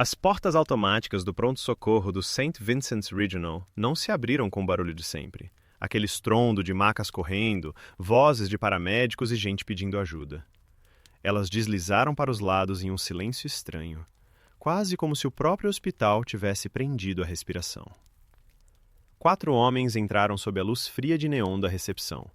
As portas automáticas do pronto-socorro do St. Vincent's Regional não se abriram com o barulho de sempre. Aquele estrondo de macas correndo, vozes de paramédicos e gente pedindo ajuda. Elas deslizaram para os lados em um silêncio estranho, quase como se o próprio hospital tivesse prendido a respiração. 4 homens entraram sob a luz fria de neon da recepção.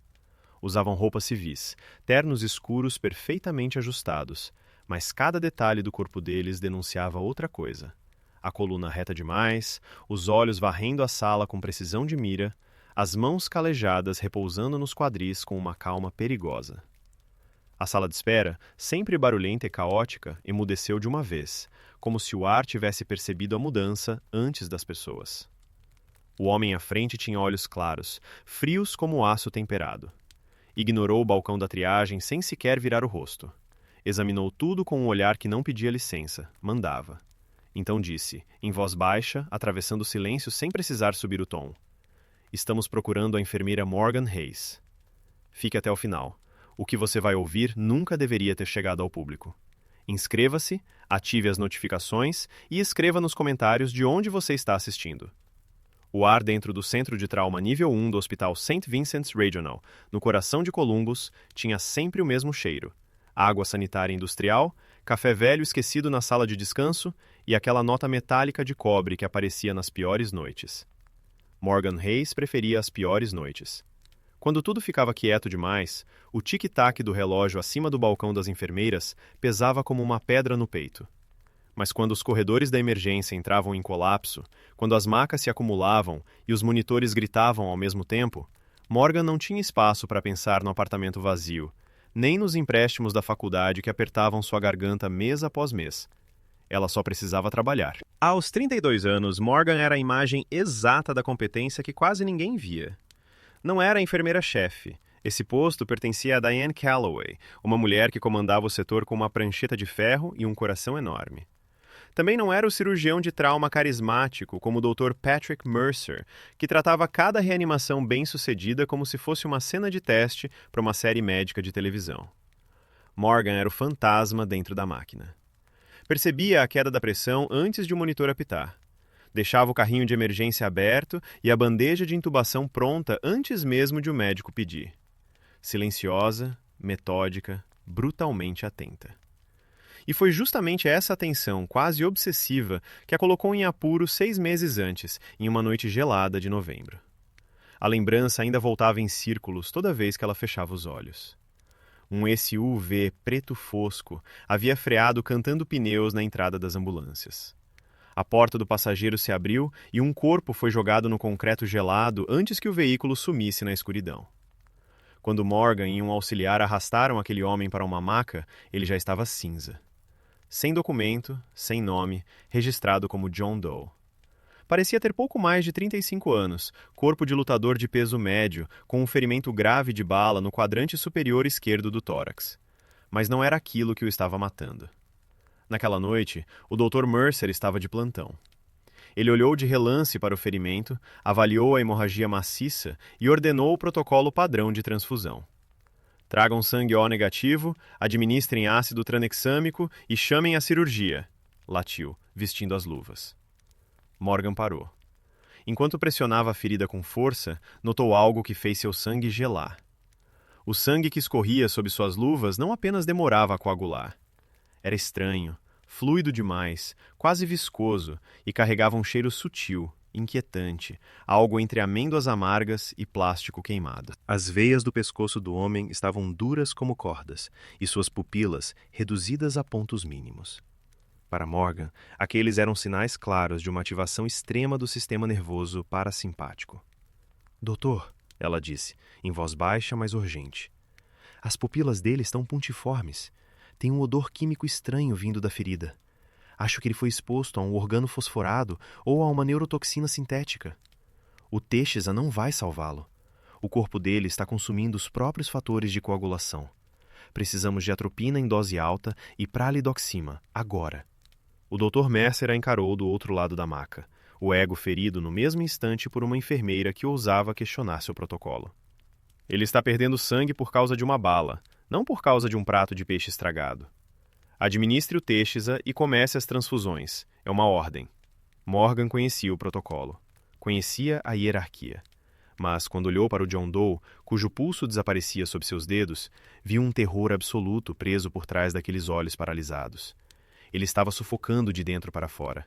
Usavam roupas civis, ternos escuros perfeitamente ajustados, mas cada detalhe do corpo deles denunciava outra coisa. A coluna reta demais, os olhos varrendo a sala com precisão de mira, as mãos calejadas repousando nos quadris com uma calma perigosa. A sala de espera, sempre barulhenta e caótica, emudeceu de uma vez, como se o ar tivesse percebido a mudança antes das pessoas. O homem à frente tinha olhos claros, frios como aço temperado. Ignorou o balcão da triagem sem sequer virar o rosto. Examinou tudo com um olhar que não pedia licença, mandava. Então disse, em voz baixa, atravessando o silêncio sem precisar subir o tom: "Estamos procurando a enfermeira Morgan Hayes. Fique até o final. O que você vai ouvir nunca deveria ter chegado ao público. Inscreva-se, ative as notificações e escreva nos comentários de onde você está assistindo." O ar dentro do Centro de Trauma Nível 1 do Hospital St. Vincent's Regional, no coração de Columbus, tinha sempre o mesmo cheiro: água sanitária industrial, café velho esquecido na sala de descanso e aquela nota metálica de cobre que aparecia nas piores noites. Morgan Hayes preferia as piores noites. Quando tudo ficava quieto demais, o tic-tac do relógio acima do balcão das enfermeiras pesava como uma pedra no peito. Mas quando os corredores da emergência entravam em colapso, quando as macas se acumulavam e os monitores gritavam ao mesmo tempo, Morgan não tinha espaço para pensar no apartamento vazio, nem nos empréstimos da faculdade que apertavam sua garganta mês após mês. Ela só precisava trabalhar. Aos 32 anos, Morgan era a imagem exata da competência que quase ninguém via. Não era a enfermeira-chefe. Esse posto pertencia a Diane Calloway, uma mulher que comandava o setor com uma prancheta de ferro e um coração enorme. Também não era o cirurgião de trauma carismático como o Dr. Patrick Mercer, que tratava cada reanimação bem-sucedida como se fosse uma cena de teste para uma série médica de televisão. Morgan era o fantasma dentro da máquina. Percebia a queda da pressão antes de o monitor apitar. Deixava o carrinho de emergência aberto e a bandeja de intubação pronta antes mesmo de o médico pedir. Silenciosa, metódica, brutalmente atenta. E foi justamente essa atenção quase obsessiva que a colocou em apuro 6 meses antes, em uma noite gelada de novembro. A lembrança ainda voltava em círculos toda vez que ela fechava os olhos. Um SUV preto fosco havia freado cantando pneus na entrada das ambulâncias. A porta do passageiro se abriu e um corpo foi jogado no concreto gelado antes que o veículo sumisse na escuridão. Quando Morgan e um auxiliar arrastaram aquele homem para uma maca, ele já estava cinza. Sem documento, sem nome, registrado como John Doe. Parecia ter pouco mais de 35 anos, corpo de lutador de peso médio, com um ferimento grave de bala no quadrante superior esquerdo do tórax. Mas não era aquilo que o estava matando. Naquela noite, o Dr. Mercer estava de plantão. Ele olhou de relance para o ferimento, avaliou a hemorragia maciça e ordenou o protocolo padrão de transfusão. Tragam sangue O negativo, administrem ácido tranexâmico e chamem a cirurgia, latiu, vestindo as luvas. Morgan parou. Enquanto pressionava a ferida com força, notou algo que fez seu sangue gelar. O sangue que escorria sob suas luvas não apenas demorava a coagular. Era estranho, fluido demais, quase viscoso, e carregava um cheiro sutil, inquietante, algo entre amêndoas amargas e plástico queimado. As veias do pescoço do homem estavam duras como cordas, e suas pupilas reduzidas a pontos mínimos. Para Morgan, aqueles eram sinais claros de uma ativação extrema do sistema nervoso parasimpático. "Doutor", ela disse, em voz baixa, mas urgente. "As pupilas dele estão puntiformes. Tem um odor químico estranho vindo da ferida. Acho que ele foi exposto a um organo fosforado ou a uma neurotoxina sintética. O Teixeira não vai salvá-lo. O corpo dele está consumindo os próprios fatores de coagulação. Precisamos de atropina em dose alta e pralidoxima, agora." O Dr. Mercer a encarou do outro lado da maca, o ego ferido no mesmo instante por uma enfermeira que ousava questionar seu protocolo. "Ele está perdendo sangue por causa de uma bala, não por causa de um prato de peixe estragado. Administre o Teixeira e comece as transfusões. É uma ordem. Morgan conhecia o protocolo. Conhecia a hierarquia. Mas, quando olhou para o John Doe, cujo pulso desaparecia sob seus dedos, viu um terror absoluto preso por trás daqueles olhos paralisados. Ele estava sufocando de dentro para fora.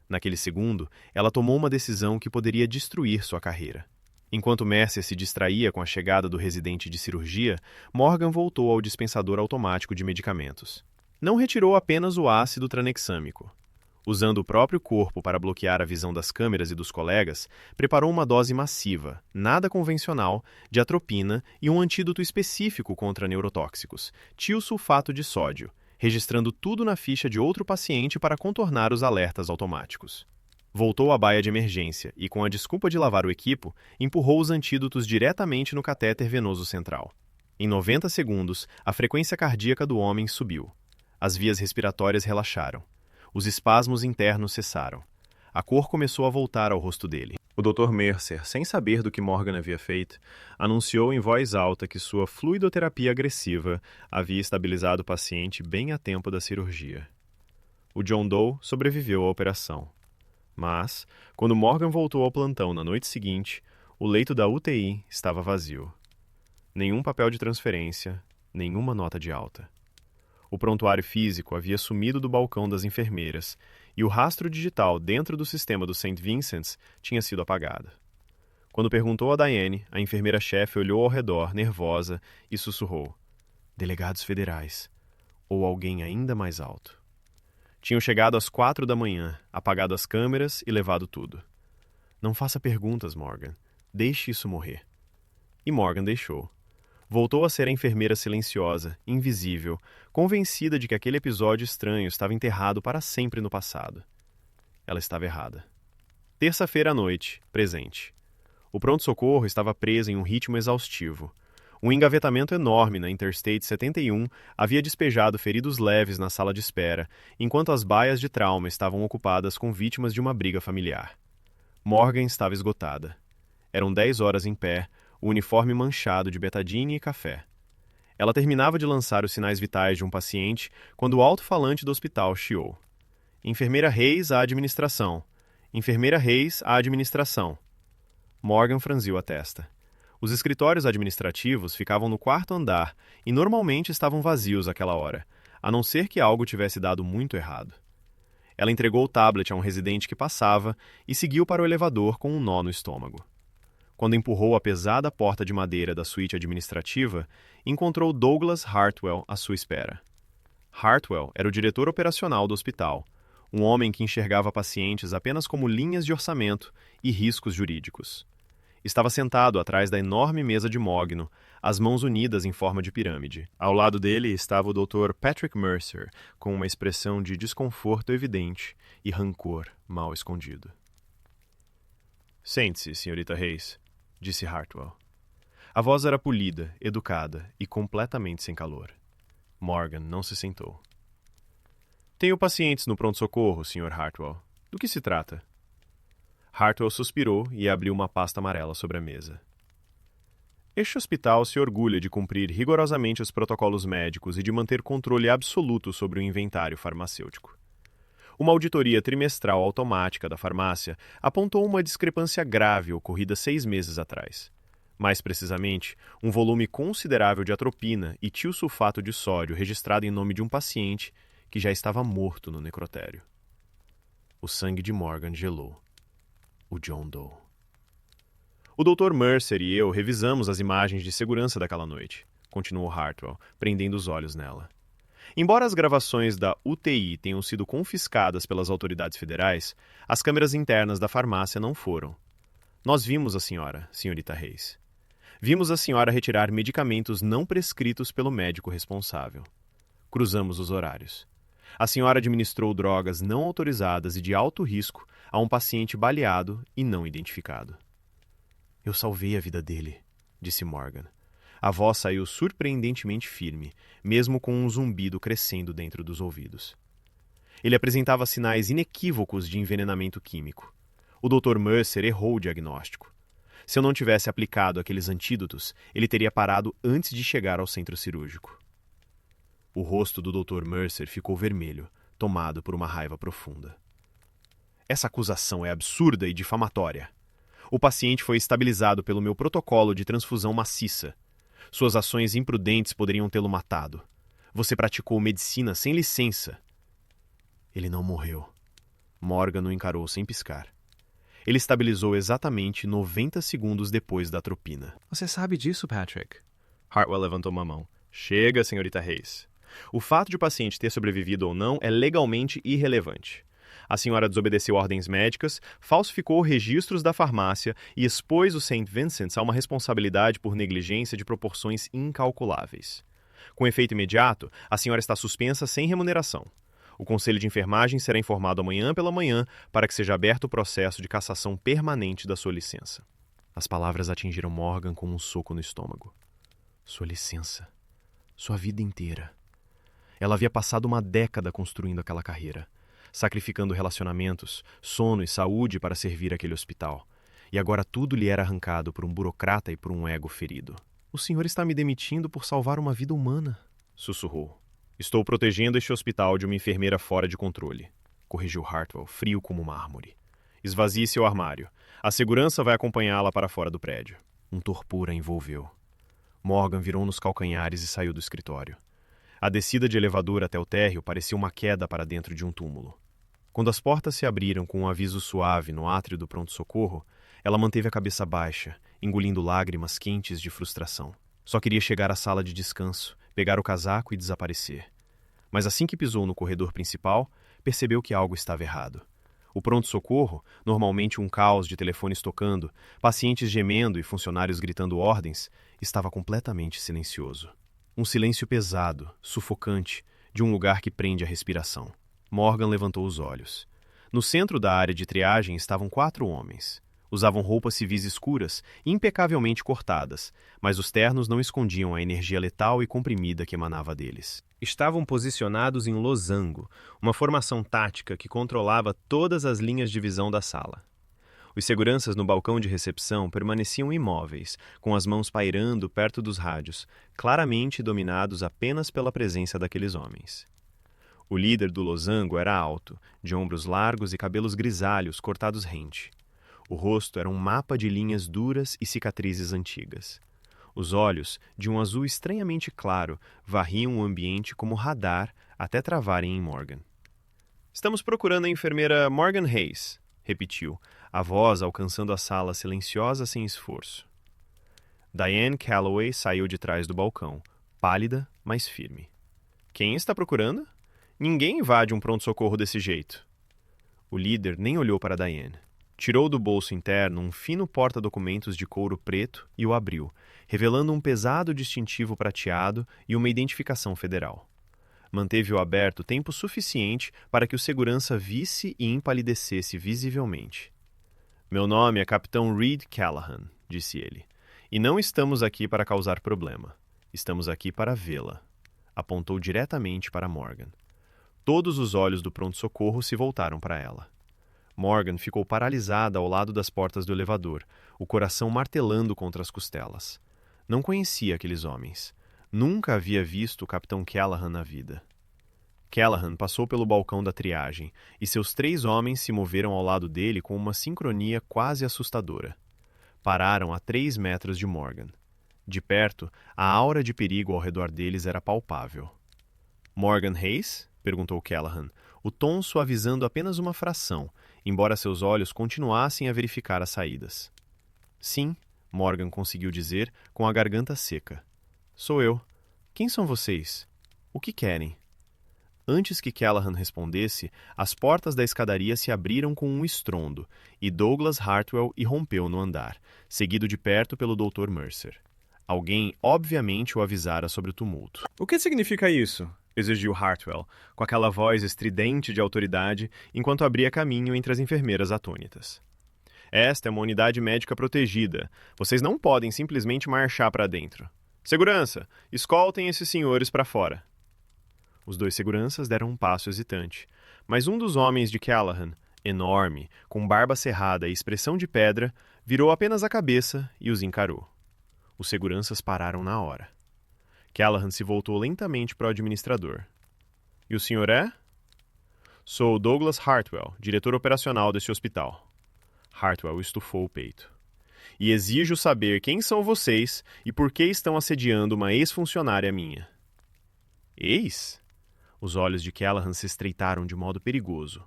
Naquele segundo, ela tomou uma decisão que poderia destruir sua carreira. Enquanto Mercer se distraía com a chegada do residente de cirurgia, Morgan voltou ao dispensador automático de medicamentos. Não retirou apenas o ácido tranexâmico. Usando o próprio corpo para bloquear a visão das câmeras e dos colegas, preparou uma dose massiva, nada convencional, de atropina e um antídoto específico contra neurotóxicos, tiosulfato de sódio, registrando tudo na ficha de outro paciente para contornar os alertas automáticos. Voltou à baia de emergência e, com a desculpa de lavar o equipo, empurrou os antídotos diretamente no catéter venoso central. Em 90 segundos, a frequência cardíaca do homem subiu. As vias respiratórias relaxaram. Os espasmos internos cessaram. A cor começou a voltar ao rosto dele. O Dr. Mercer, sem saber do que Morgan havia feito, anunciou em voz alta que sua fluidoterapia agressiva havia estabilizado o paciente bem a tempo da cirurgia. O John Doe sobreviveu à operação. Mas, quando Morgan voltou ao plantão na noite seguinte, o leito da UTI estava vazio. Nenhum papel de transferência, nenhuma nota de alta. O prontuário físico havia sumido do balcão das enfermeiras e o rastro digital dentro do sistema do St. Vincent's tinha sido apagado. Quando perguntou a Diane, a enfermeira-chefe olhou ao redor, nervosa, e sussurrou: "Delegados federais. Ou alguém ainda mais alto." Tinham chegado às 4 da manhã, apagado as câmeras e levado tudo. "Não faça perguntas, Morgan. Deixe isso morrer." E Morgan deixou. Voltou a ser a enfermeira silenciosa, invisível, convencida de que aquele episódio estranho estava enterrado para sempre no passado. Ela estava errada. Terça-feira à noite, presente. O pronto-socorro estava preso em um ritmo exaustivo. Um engavetamento enorme na Interstate 71 havia despejado feridos leves na sala de espera, enquanto as baias de trauma estavam ocupadas com vítimas de uma briga familiar. Morgan estava esgotada. Eram 10 horas em pé, o uniforme manchado de betadine e café. Ela terminava de lançar os sinais vitais de um paciente quando o alto-falante do hospital chiou. "Enfermeira Reis, à administração. Enfermeira Reis, à administração." Morgan franziu a testa. Os escritórios administrativos ficavam no 4º andar e normalmente estavam vazios àquela hora, a não ser que algo tivesse dado muito errado. Ela entregou o tablet a um residente que passava e seguiu para o elevador com um nó no estômago. Quando empurrou a pesada porta de madeira da suíte administrativa, encontrou Douglas Hartwell à sua espera. Hartwell era o diretor operacional do hospital, um homem que enxergava pacientes apenas como linhas de orçamento e riscos jurídicos. Estava sentado atrás da enorme mesa de mogno, as mãos unidas em forma de pirâmide. Ao lado dele estava o Dr. Patrick Mercer, com uma expressão de desconforto evidente e rancor mal escondido. "Sente-se, senhorita Reis", disse Hartwell. A voz era polida, educada e completamente sem calor. Morgan não se sentou. "Tenho pacientes no pronto-socorro, Sr. Hartwell. Do que se trata?" Hartwell suspirou e abriu uma pasta amarela sobre a mesa. "Este hospital se orgulha de cumprir rigorosamente os protocolos médicos e de manter controle absoluto sobre o inventário farmacêutico. Uma auditoria trimestral automática da farmácia apontou uma discrepância grave ocorrida 6 meses atrás. Mais precisamente, um volume considerável de atropina e tiosulfato de sódio registrado em nome de um paciente que já estava morto no necrotério." O sangue de Morgan gelou. O John Doe. "O Dr. Mercer e eu revisamos as imagens de segurança daquela noite", continuou Hartwell, prendendo os olhos nela. "Embora as gravações da UTI tenham sido confiscadas pelas autoridades federais, as câmeras internas da farmácia não foram. Nós vimos a senhora, senhorita Reis. Vimos a senhora retirar medicamentos não prescritos pelo médico responsável. Cruzamos os horários. A senhora administrou drogas não autorizadas e de alto risco a um paciente baleado e não identificado." "Eu salvei a vida dele", disse Morgan. A voz saiu surpreendentemente firme, mesmo com um zumbido crescendo dentro dos ouvidos. Ele apresentava sinais inequívocos de envenenamento químico. O Dr. Mercer errou o diagnóstico. Se eu não tivesse aplicado aqueles antídotos, ele teria parado antes de chegar ao centro cirúrgico. O rosto do Dr. Mercer ficou vermelho, tomado por uma raiva profunda. Essa acusação é absurda e difamatória. O paciente foi estabilizado pelo meu protocolo de transfusão maciça. Suas ações imprudentes poderiam tê-lo matado. Você praticou medicina sem licença. Ele não morreu. Morgan o encarou sem piscar. Ele estabilizou exatamente 90 segundos depois da atropina. Você sabe disso, Patrick? Hartwell levantou uma mão. Chega, senhorita Hayes. O fato de o paciente ter sobrevivido ou não é legalmente irrelevante. A senhora desobedeceu ordens médicas, falsificou registros da farmácia e expôs o St. Vincent's a uma responsabilidade por negligência de proporções incalculáveis. Com efeito imediato, a senhora está suspensa sem remuneração. O Conselho de Enfermagem será informado amanhã pela manhã para que seja aberto o processo de cassação permanente da sua licença. As palavras atingiram Morgan como um soco no estômago. Sua licença. Sua vida inteira. Ela havia passado uma década construindo aquela carreira, sacrificando relacionamentos, sono e saúde para servir aquele hospital. E agora tudo lhe era arrancado por um burocrata e por um ego ferido. O senhor está me demitindo por salvar uma vida humana, sussurrou. Estou protegendo este hospital de uma enfermeira fora de controle, corrigiu Hartwell, frio como mármore. Esvazie seu armário. A segurança vai acompanhá-la para fora do prédio. Um torpor a envolveu. Morgan virou nos calcanhares e saiu do escritório. A descida de elevador até o térreo parecia uma queda para dentro de um túmulo. Quando as portas se abriram com um aviso suave no átrio do pronto-socorro, ela manteve a cabeça baixa, engolindo lágrimas quentes de frustração. Só queria chegar à sala de descanso, pegar o casaco e desaparecer. Mas assim que pisou no corredor principal, percebeu que algo estava errado. O pronto-socorro, normalmente um caos de telefones tocando, pacientes gemendo e funcionários gritando ordens, estava completamente silencioso. Um silêncio pesado, sufocante, de um lugar que prende a respiração. Morgan levantou os olhos. No centro da área de triagem estavam 4 homens. Usavam roupas civis escuras, impecavelmente cortadas, mas os ternos não escondiam a energia letal e comprimida que emanava deles. Estavam posicionados em losango, uma formação tática que controlava todas as linhas de visão da sala. Os seguranças no balcão de recepção permaneciam imóveis, com as mãos pairando perto dos rádios, claramente dominados apenas pela presença daqueles homens. O líder do losango era alto, de ombros largos e cabelos grisalhos cortados rente. O rosto era um mapa de linhas duras e cicatrizes antigas. Os olhos, de um azul estranhamente claro, varriam o ambiente como radar até travarem em Morgan. "Estamos procurando a enfermeira Morgan Hayes", repetiu, a voz alcançando a sala silenciosa sem esforço. Diane Calloway saiu de trás do balcão, pálida, mas firme. "Quem está procurando? Ninguém invade um pronto-socorro desse jeito." O líder nem olhou para Diane. Tirou do bolso interno um fino porta-documentos de couro preto e o abriu, revelando um pesado distintivo prateado e uma identificação federal. Manteve-o aberto tempo suficiente para que o segurança visse e empalidecesse visivelmente. "Meu nome é Capitão Reed Callahan", disse ele, "e não estamos aqui para causar problema. Estamos aqui para vê-la." Apontou diretamente para Morgan. Todos os olhos do pronto-socorro se voltaram para ela. Morgan ficou paralisada ao lado das portas do elevador, o coração martelando contra as costelas. Não conhecia aqueles homens. Nunca havia visto o Capitão Callahan na vida. Callahan passou pelo balcão da triagem, e seus 3 homens se moveram ao lado dele com uma sincronia quase assustadora. Pararam a 3 metros de Morgan. De perto, a aura de perigo ao redor deles era palpável. "Morgan Hayes?" perguntou Callahan, o tom suavizando apenas uma fração, embora seus olhos continuassem a verificar as saídas. "Sim", Morgan conseguiu dizer, com a garganta seca. "Sou eu. Quem são vocês? O que querem?" Antes que Callahan respondesse, as portas da escadaria se abriram com um estrondo, e Douglas Hartwell irrompeu no andar, seguido de perto pelo Dr. Mercer. Alguém, obviamente, o avisara sobre o tumulto. "O que significa isso?" exigiu Hartwell, com aquela voz estridente de autoridade, enquanto abria caminho entre as enfermeiras atônitas. "Esta é uma unidade médica protegida. Vocês não podem simplesmente marchar para dentro. Segurança, escoltem esses senhores para fora." Os 2 seguranças deram um passo hesitante, mas um dos homens de Callahan, enorme, com barba cerrada e expressão de pedra, virou apenas a cabeça e os encarou. Os seguranças pararam na hora. Callahan se voltou lentamente para o administrador. "E o senhor é?" Sou Douglas Hartwell, diretor operacional desse hospital. Hartwell estufou o peito. E exijo saber quem são vocês e por que estão assediando uma ex-funcionária minha. Ex? Os olhos de Callahan se estreitaram de modo perigoso.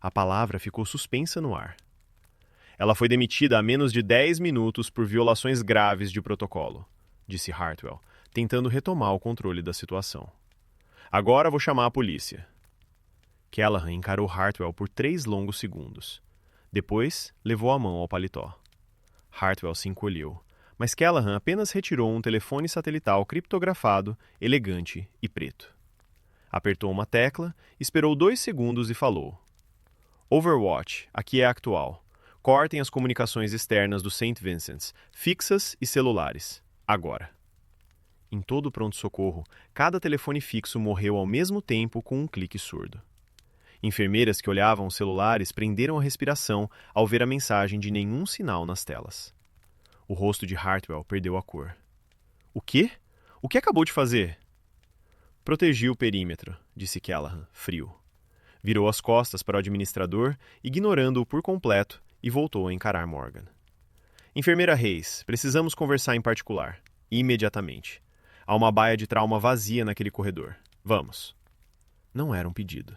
A palavra ficou suspensa no ar. Ela foi demitida há menos de 10 minutos por violações graves de protocolo, disse Hartwell, tentando retomar o controle da situação. Agora vou chamar a polícia. Callahan encarou Hartwell por 3 longos segundos. Depois, levou a mão ao paletó. Hartwell se encolheu, mas Callahan apenas retirou um telefone satelital criptografado, elegante e preto. Apertou uma tecla, esperou 2 segundos e falou. Overwatch, aqui é a atual. Cortem as comunicações externas do St. Vincent's, fixas e celulares. Agora. Em todo o pronto-socorro, cada telefone fixo morreu ao mesmo tempo com um clique surdo. Enfermeiras que olhavam os celulares prenderam a respiração ao ver a mensagem de nenhum sinal nas telas. O rosto de Hartwell perdeu a cor. O quê? O que acabou de fazer? Protegi o perímetro, disse Callahan, frio. Virou as costas para o administrador, ignorando-o por completo, e voltou a encarar Morgan. Enfermeira Hayes, precisamos conversar em particular. Imediatamente. Há uma baia de trauma vazia naquele corredor. Vamos. Não era um pedido.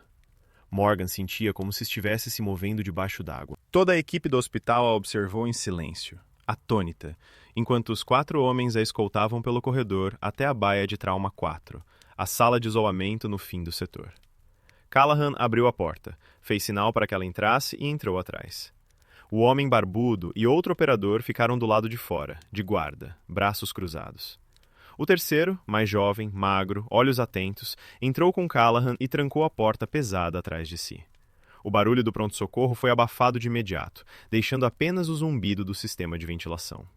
Morgan sentia como se estivesse se movendo debaixo d'água. Toda a equipe do hospital a observou em silêncio, atônita, enquanto os 4 homens a escoltavam pelo corredor até a baia de trauma 4, a sala de isolamento no fim do setor. Callahan abriu a porta, fez sinal para que ela entrasse e entrou atrás. O homem barbudo e outro operador ficaram do lado de fora, de guarda, braços cruzados. O terceiro, mais jovem, magro, olhos atentos, entrou com Callahan e trancou a porta pesada atrás de si. O barulho do pronto-socorro foi abafado de imediato, deixando apenas o zumbido do sistema de ventilação.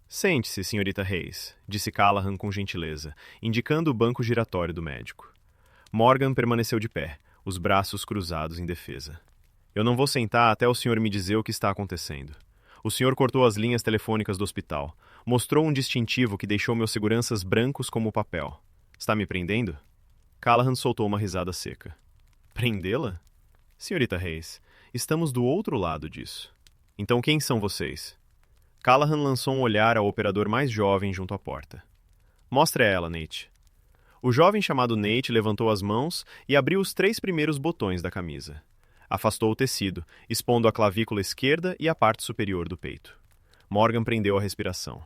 Sente-se, senhorita Hayes, disse Callahan com gentileza, indicando o banco giratório do médico. Morgan permaneceu de pé, os braços cruzados em defesa. Eu não vou sentar até o senhor me dizer o que está acontecendo. O senhor cortou as linhas telefônicas do hospital. Mostrou um distintivo que deixou meus seguranças brancos como papel. Está me prendendo? Callahan soltou uma risada seca. Prendê-la? Senhorita Hayes, estamos do outro lado disso. Então quem são vocês? Callahan lançou um olhar ao operador mais jovem junto à porta. Mostre a ela, Nate. O jovem chamado Nate levantou as mãos e abriu os 3 primeiros botões da camisa. Afastou o tecido, expondo a clavícula esquerda e a parte superior do peito. Morgan prendeu a respiração.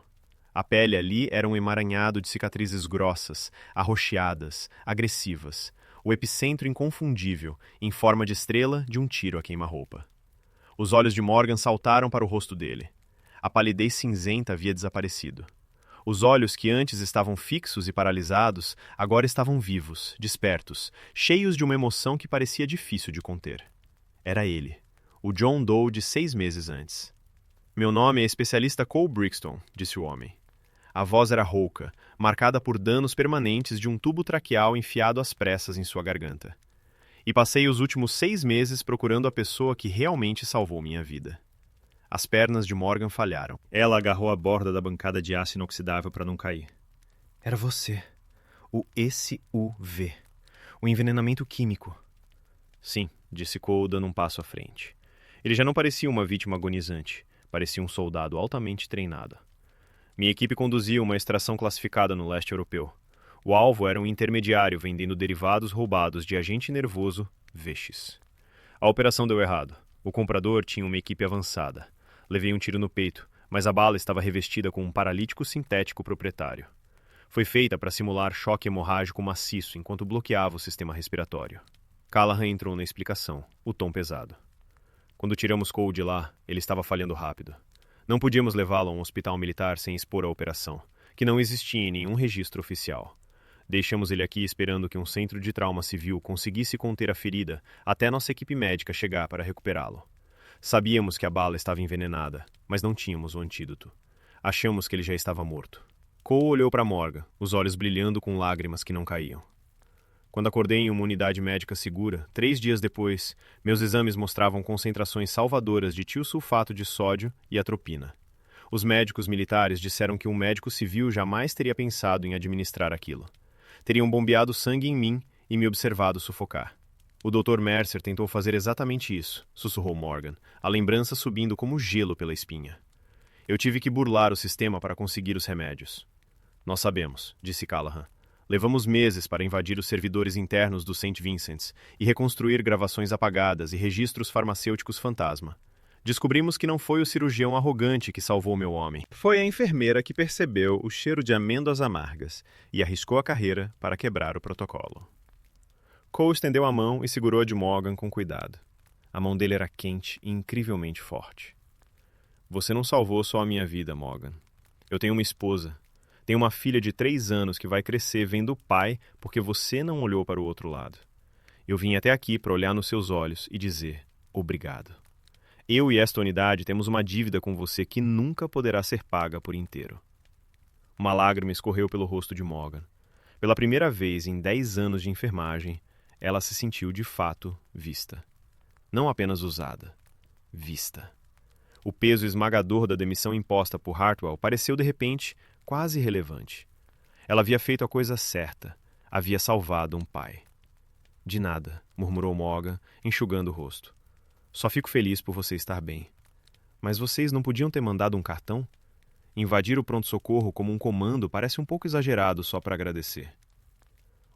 A pele ali era um emaranhado de cicatrizes grossas, arroxeadas, agressivas. O epicentro inconfundível, em forma de estrela de um tiro a queima-roupa. Os olhos de Morgan saltaram para o rosto dele. A palidez cinzenta havia desaparecido. Os olhos que antes estavam fixos e paralisados, agora estavam vivos, despertos, cheios de uma emoção que parecia difícil de conter. Era ele, o John Doe de 6 meses antes. Meu nome é especialista Cole Brixton, disse o homem. A voz era rouca, marcada por danos permanentes de um tubo traqueal enfiado às pressas em sua garganta. E passei os últimos 6 meses procurando a pessoa que realmente salvou minha vida. As pernas de Morgan falharam. Ela agarrou a borda da bancada de aço inoxidável para não cair. Era você. O SUV. O envenenamento químico. Sim, disse Cole dando um passo à frente. Ele já não parecia uma vítima agonizante. Parecia um soldado altamente treinado. Minha equipe conduzia uma extração classificada no leste europeu. O alvo era um intermediário vendendo derivados roubados de agente nervoso, Vexes. A operação deu errado. O comprador tinha uma equipe avançada. Levei um tiro no peito, mas a bala estava revestida com um paralítico sintético proprietário. Foi feita para simular choque hemorrágico maciço enquanto bloqueava o sistema respiratório. Callahan entrou na explicação, o tom pesado. Quando tiramos Cole de lá, ele estava falhando rápido. Não podíamos levá-lo a um hospital militar sem expor a operação, que não existia em nenhum registro oficial. Deixamos ele aqui esperando que um centro de trauma civil conseguisse conter a ferida até nossa equipe médica chegar para recuperá-lo. Sabíamos que a bala estava envenenada, mas não tínhamos o antídoto. Achamos que ele já estava morto. Cole olhou para Morgan, os olhos brilhando com lágrimas que não caíam. Quando acordei em uma unidade médica segura, 3 dias depois, meus exames mostravam concentrações salvadoras de tiosulfato de sódio e atropina. Os médicos militares disseram que um médico civil jamais teria pensado em administrar aquilo. Teriam bombeado sangue em mim e me observado sufocar. O Dr. Mercer tentou fazer exatamente isso, sussurrou Morgan, a lembrança subindo como gelo pela espinha. Eu tive que burlar o sistema para conseguir os remédios. Nós sabemos, disse Callahan. Levamos meses para invadir os servidores internos do St. Vincent's e reconstruir gravações apagadas e registros farmacêuticos fantasma. Descobrimos que não foi o cirurgião arrogante que salvou meu homem. Foi a enfermeira que percebeu o cheiro de amêndoas amargas e arriscou a carreira para quebrar o protocolo. Cole estendeu a mão e segurou a de Morgan com cuidado. A mão dele era quente e incrivelmente forte. Você não salvou só a minha vida, Morgan. Eu tenho uma esposa. Tenho uma filha de 3 anos que vai crescer vendo o pai porque você não olhou para o outro lado. Eu vim até aqui para olhar nos seus olhos e dizer obrigado. Eu e esta unidade temos uma dívida com você que nunca poderá ser paga por inteiro. Uma lágrima escorreu pelo rosto de Morgan. Pela primeira vez em 10 anos de enfermagem, ela se sentiu de fato vista. Não apenas usada, vista. O peso esmagador da demissão imposta por Hartwell pareceu de repente quase irrelevante. Ela havia feito a coisa certa, havia salvado um pai. De nada, murmurou Morgan, enxugando o rosto. Só fico feliz por você estar bem. Mas vocês não podiam ter mandado um cartão? Invadir o pronto-socorro como um comando parece um pouco exagerado só para agradecer.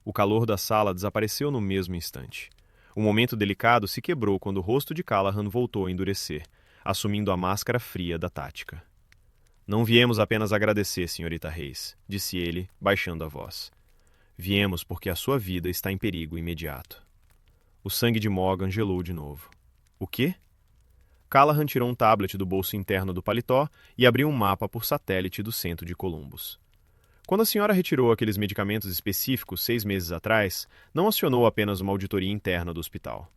O calor da sala desapareceu no mesmo instante. O momento delicado se quebrou quando o rosto de Callahan voltou a endurecer, assumindo a máscara fria da tática. Não viemos apenas agradecer, senhorita Hayes, disse ele, baixando a voz. Viemos porque a sua vida está em perigo imediato. O sangue de Morgan gelou de novo. O quê? Callahan tirou um tablet do bolso interno do paletó e abriu um mapa por satélite do centro de Columbus. Quando a senhora retirou aqueles medicamentos específicos 6 meses atrás, não acionou apenas uma auditoria interna do hospital.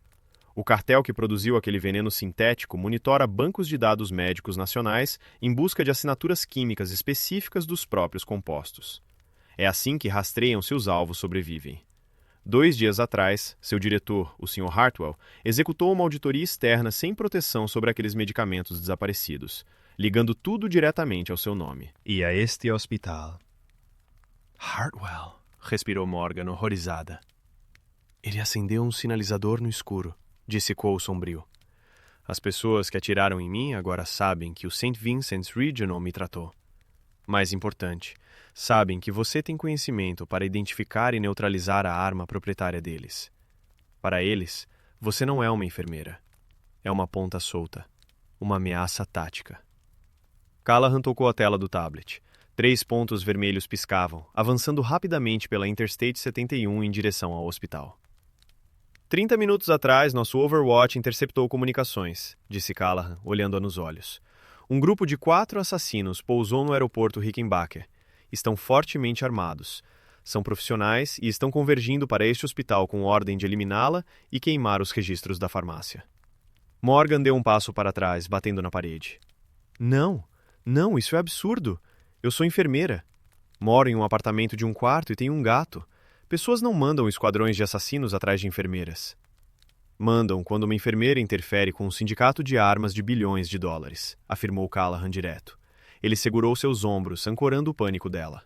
O cartel que produziu aquele veneno sintético monitora bancos de dados médicos nacionais em busca de assinaturas químicas específicas dos próprios compostos. É assim que rastreiam se os alvos sobrevivem. 2 dias atrás, seu diretor, o Sr. Hartwell, executou uma auditoria externa sem proteção sobre aqueles medicamentos desaparecidos, ligando tudo diretamente ao seu nome. E a este hospital. Hartwell, respirou Morgan, horrorizada. Ele acendeu um sinalizador no escuro, disse Cole sombrio. As pessoas que atiraram em mim agora sabem que o St. Vincent's Regional me tratou. Mais importante, sabem que você tem conhecimento para identificar e neutralizar a arma proprietária deles. Para eles, você não é uma enfermeira. É uma ponta solta. Uma ameaça tática. Callahan tocou a tela do tablet. 3 pontos vermelhos piscavam, avançando rapidamente pela Interstate 71 em direção ao hospital. 30 minutos atrás, nosso Overwatch interceptou comunicações, disse Callahan, olhando-a nos olhos. Um grupo de 4 assassinos pousou no aeroporto Rickenbacker. Estão fortemente armados. São profissionais e estão convergindo para este hospital com ordem de eliminá-la e queimar os registros da farmácia. Morgan deu um passo para trás, batendo na parede. Não, isso é absurdo. Eu sou enfermeira. Moro em um apartamento de 1 quarto e tenho um gato. Pessoas não mandam esquadrões de assassinos atrás de enfermeiras. Mandam quando uma enfermeira interfere com um sindicato de armas de bilhões de dólares, afirmou Callahan direto. Ele segurou seus ombros, ancorando o pânico dela.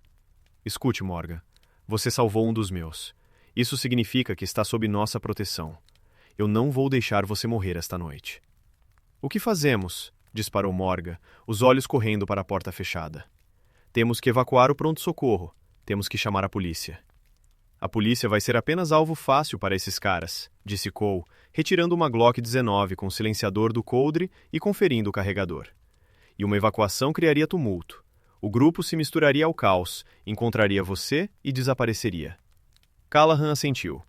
Escute, Morgan. Você salvou um dos meus. Isso significa que está sob nossa proteção. Eu não vou deixar você morrer esta noite. O que fazemos? Disparou Morgan, os olhos correndo para a porta fechada. Temos que evacuar o pronto-socorro. Temos que chamar a polícia. A polícia vai ser apenas alvo fácil para esses caras, disse Cole, retirando uma Glock 19 com o silenciador do coldre e conferindo o carregador. E uma evacuação criaria tumulto. O grupo se misturaria ao caos, encontraria você e desapareceria. Callahan assentiu.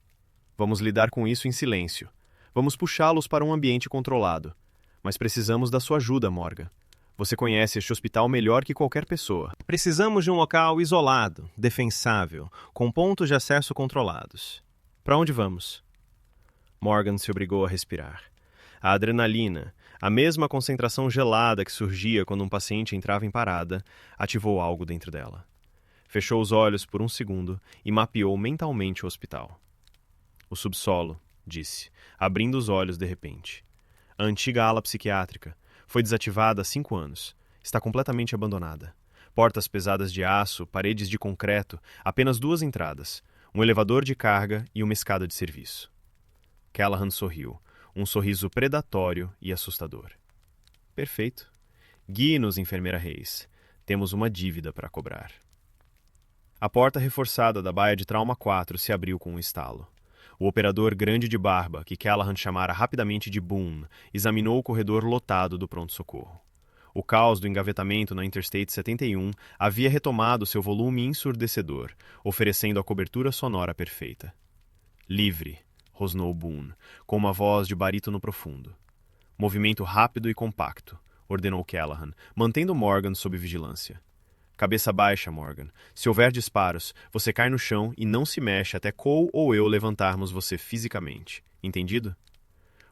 Vamos lidar com isso em silêncio. Vamos puxá-los para um ambiente controlado. Mas precisamos da sua ajuda, Morgan. Você conhece este hospital melhor que qualquer pessoa. Precisamos de um local isolado, defensável, com pontos de acesso controlados. Para onde vamos? Morgan se obrigou a respirar. A adrenalina, a mesma concentração gelada que surgia quando um paciente entrava em parada, ativou algo dentro dela. Fechou os olhos por um segundo e mapeou mentalmente o hospital. O subsolo, disse, abrindo os olhos de repente. A antiga ala psiquiátrica foi desativada há 5 anos. Está completamente abandonada. Portas pesadas de aço, paredes de concreto, apenas 2 entradas, um elevador de carga e uma escada de serviço. Callahan sorriu, um sorriso predatório e assustador. Perfeito. Guie-nos, enfermeira Reis. Temos uma dívida para cobrar. A porta reforçada da baia de Trauma 4 se abriu com um estalo. O operador grande de barba, que Callahan chamara rapidamente de Boone, examinou o corredor lotado do pronto-socorro. O caos do engavetamento na Interstate 71 havia retomado seu volume ensurdecedor, oferecendo a cobertura sonora perfeita. Livre, rosnou Boone, com uma voz de barítono profundo. Movimento rápido e compacto, ordenou Callahan, mantendo Morgan sob vigilância. Cabeça baixa, Morgan. Se houver disparos, você cai no chão e não se mexe até Cole ou eu levantarmos você fisicamente. Entendido?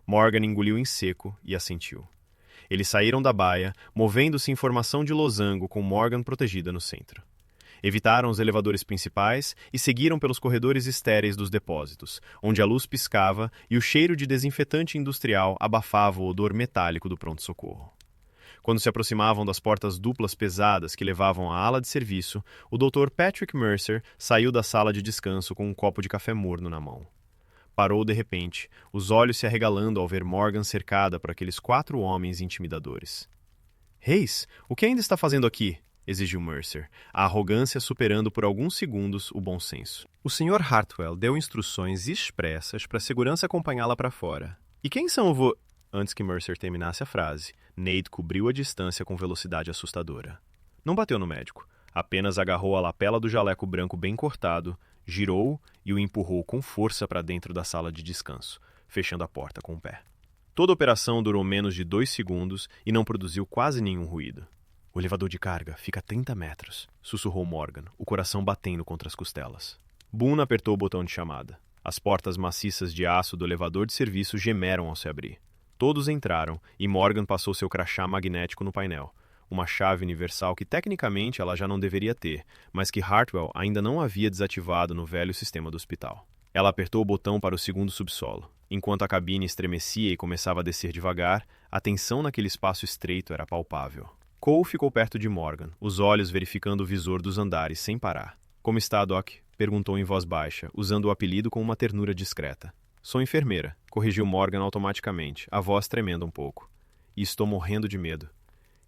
Morgan engoliu em seco e assentiu. Eles saíram da baia, movendo-se em formação de losango com Morgan protegida no centro. Evitaram os elevadores principais e seguiram pelos corredores estéreis dos depósitos, onde a luz piscava e o cheiro de desinfetante industrial abafava o odor metálico do pronto-socorro. Quando se aproximavam das portas duplas pesadas que levavam à ala de serviço, o Dr. Patrick Mercer saiu da sala de descanso com um copo de café morno na mão. Parou de repente, os olhos se arregalando ao ver Morgan cercada por aqueles 4 homens intimidadores. Reis, o que ainda está fazendo aqui? Exigiu Mercer, a arrogância superando por alguns segundos o bom senso. O Sr. Hartwell deu instruções expressas para a segurança acompanhá-la para fora. E quem são Antes que Mercer terminasse a frase, Nate cobriu a distância com velocidade assustadora. Não bateu no médico, apenas agarrou a lapela do jaleco branco bem cortado, girou e o empurrou com força para dentro da sala de descanso, fechando a porta com o pé. Toda a operação durou menos de 2 segundos e não produziu quase nenhum ruído. O elevador de carga fica a 30 metros, sussurrou Morgan, o coração batendo contra as costelas. Boone apertou o botão de chamada. As portas maciças de aço do elevador de serviço gemeram ao se abrir. Todos entraram e Morgan passou seu crachá magnético no painel, uma chave universal que tecnicamente ela já não deveria ter, mas que Hartwell ainda não havia desativado no velho sistema do hospital. Ela apertou o botão para o segundo subsolo. Enquanto a cabine estremecia e começava a descer devagar, a tensão naquele espaço estreito era palpável. Cole ficou perto de Morgan, os olhos verificando o visor dos andares sem parar. Como está, Doc? Perguntou em voz baixa, usando o apelido com uma ternura discreta. Sou enfermeira, corrigiu Morgan automaticamente, a voz tremendo um pouco. E estou morrendo de medo.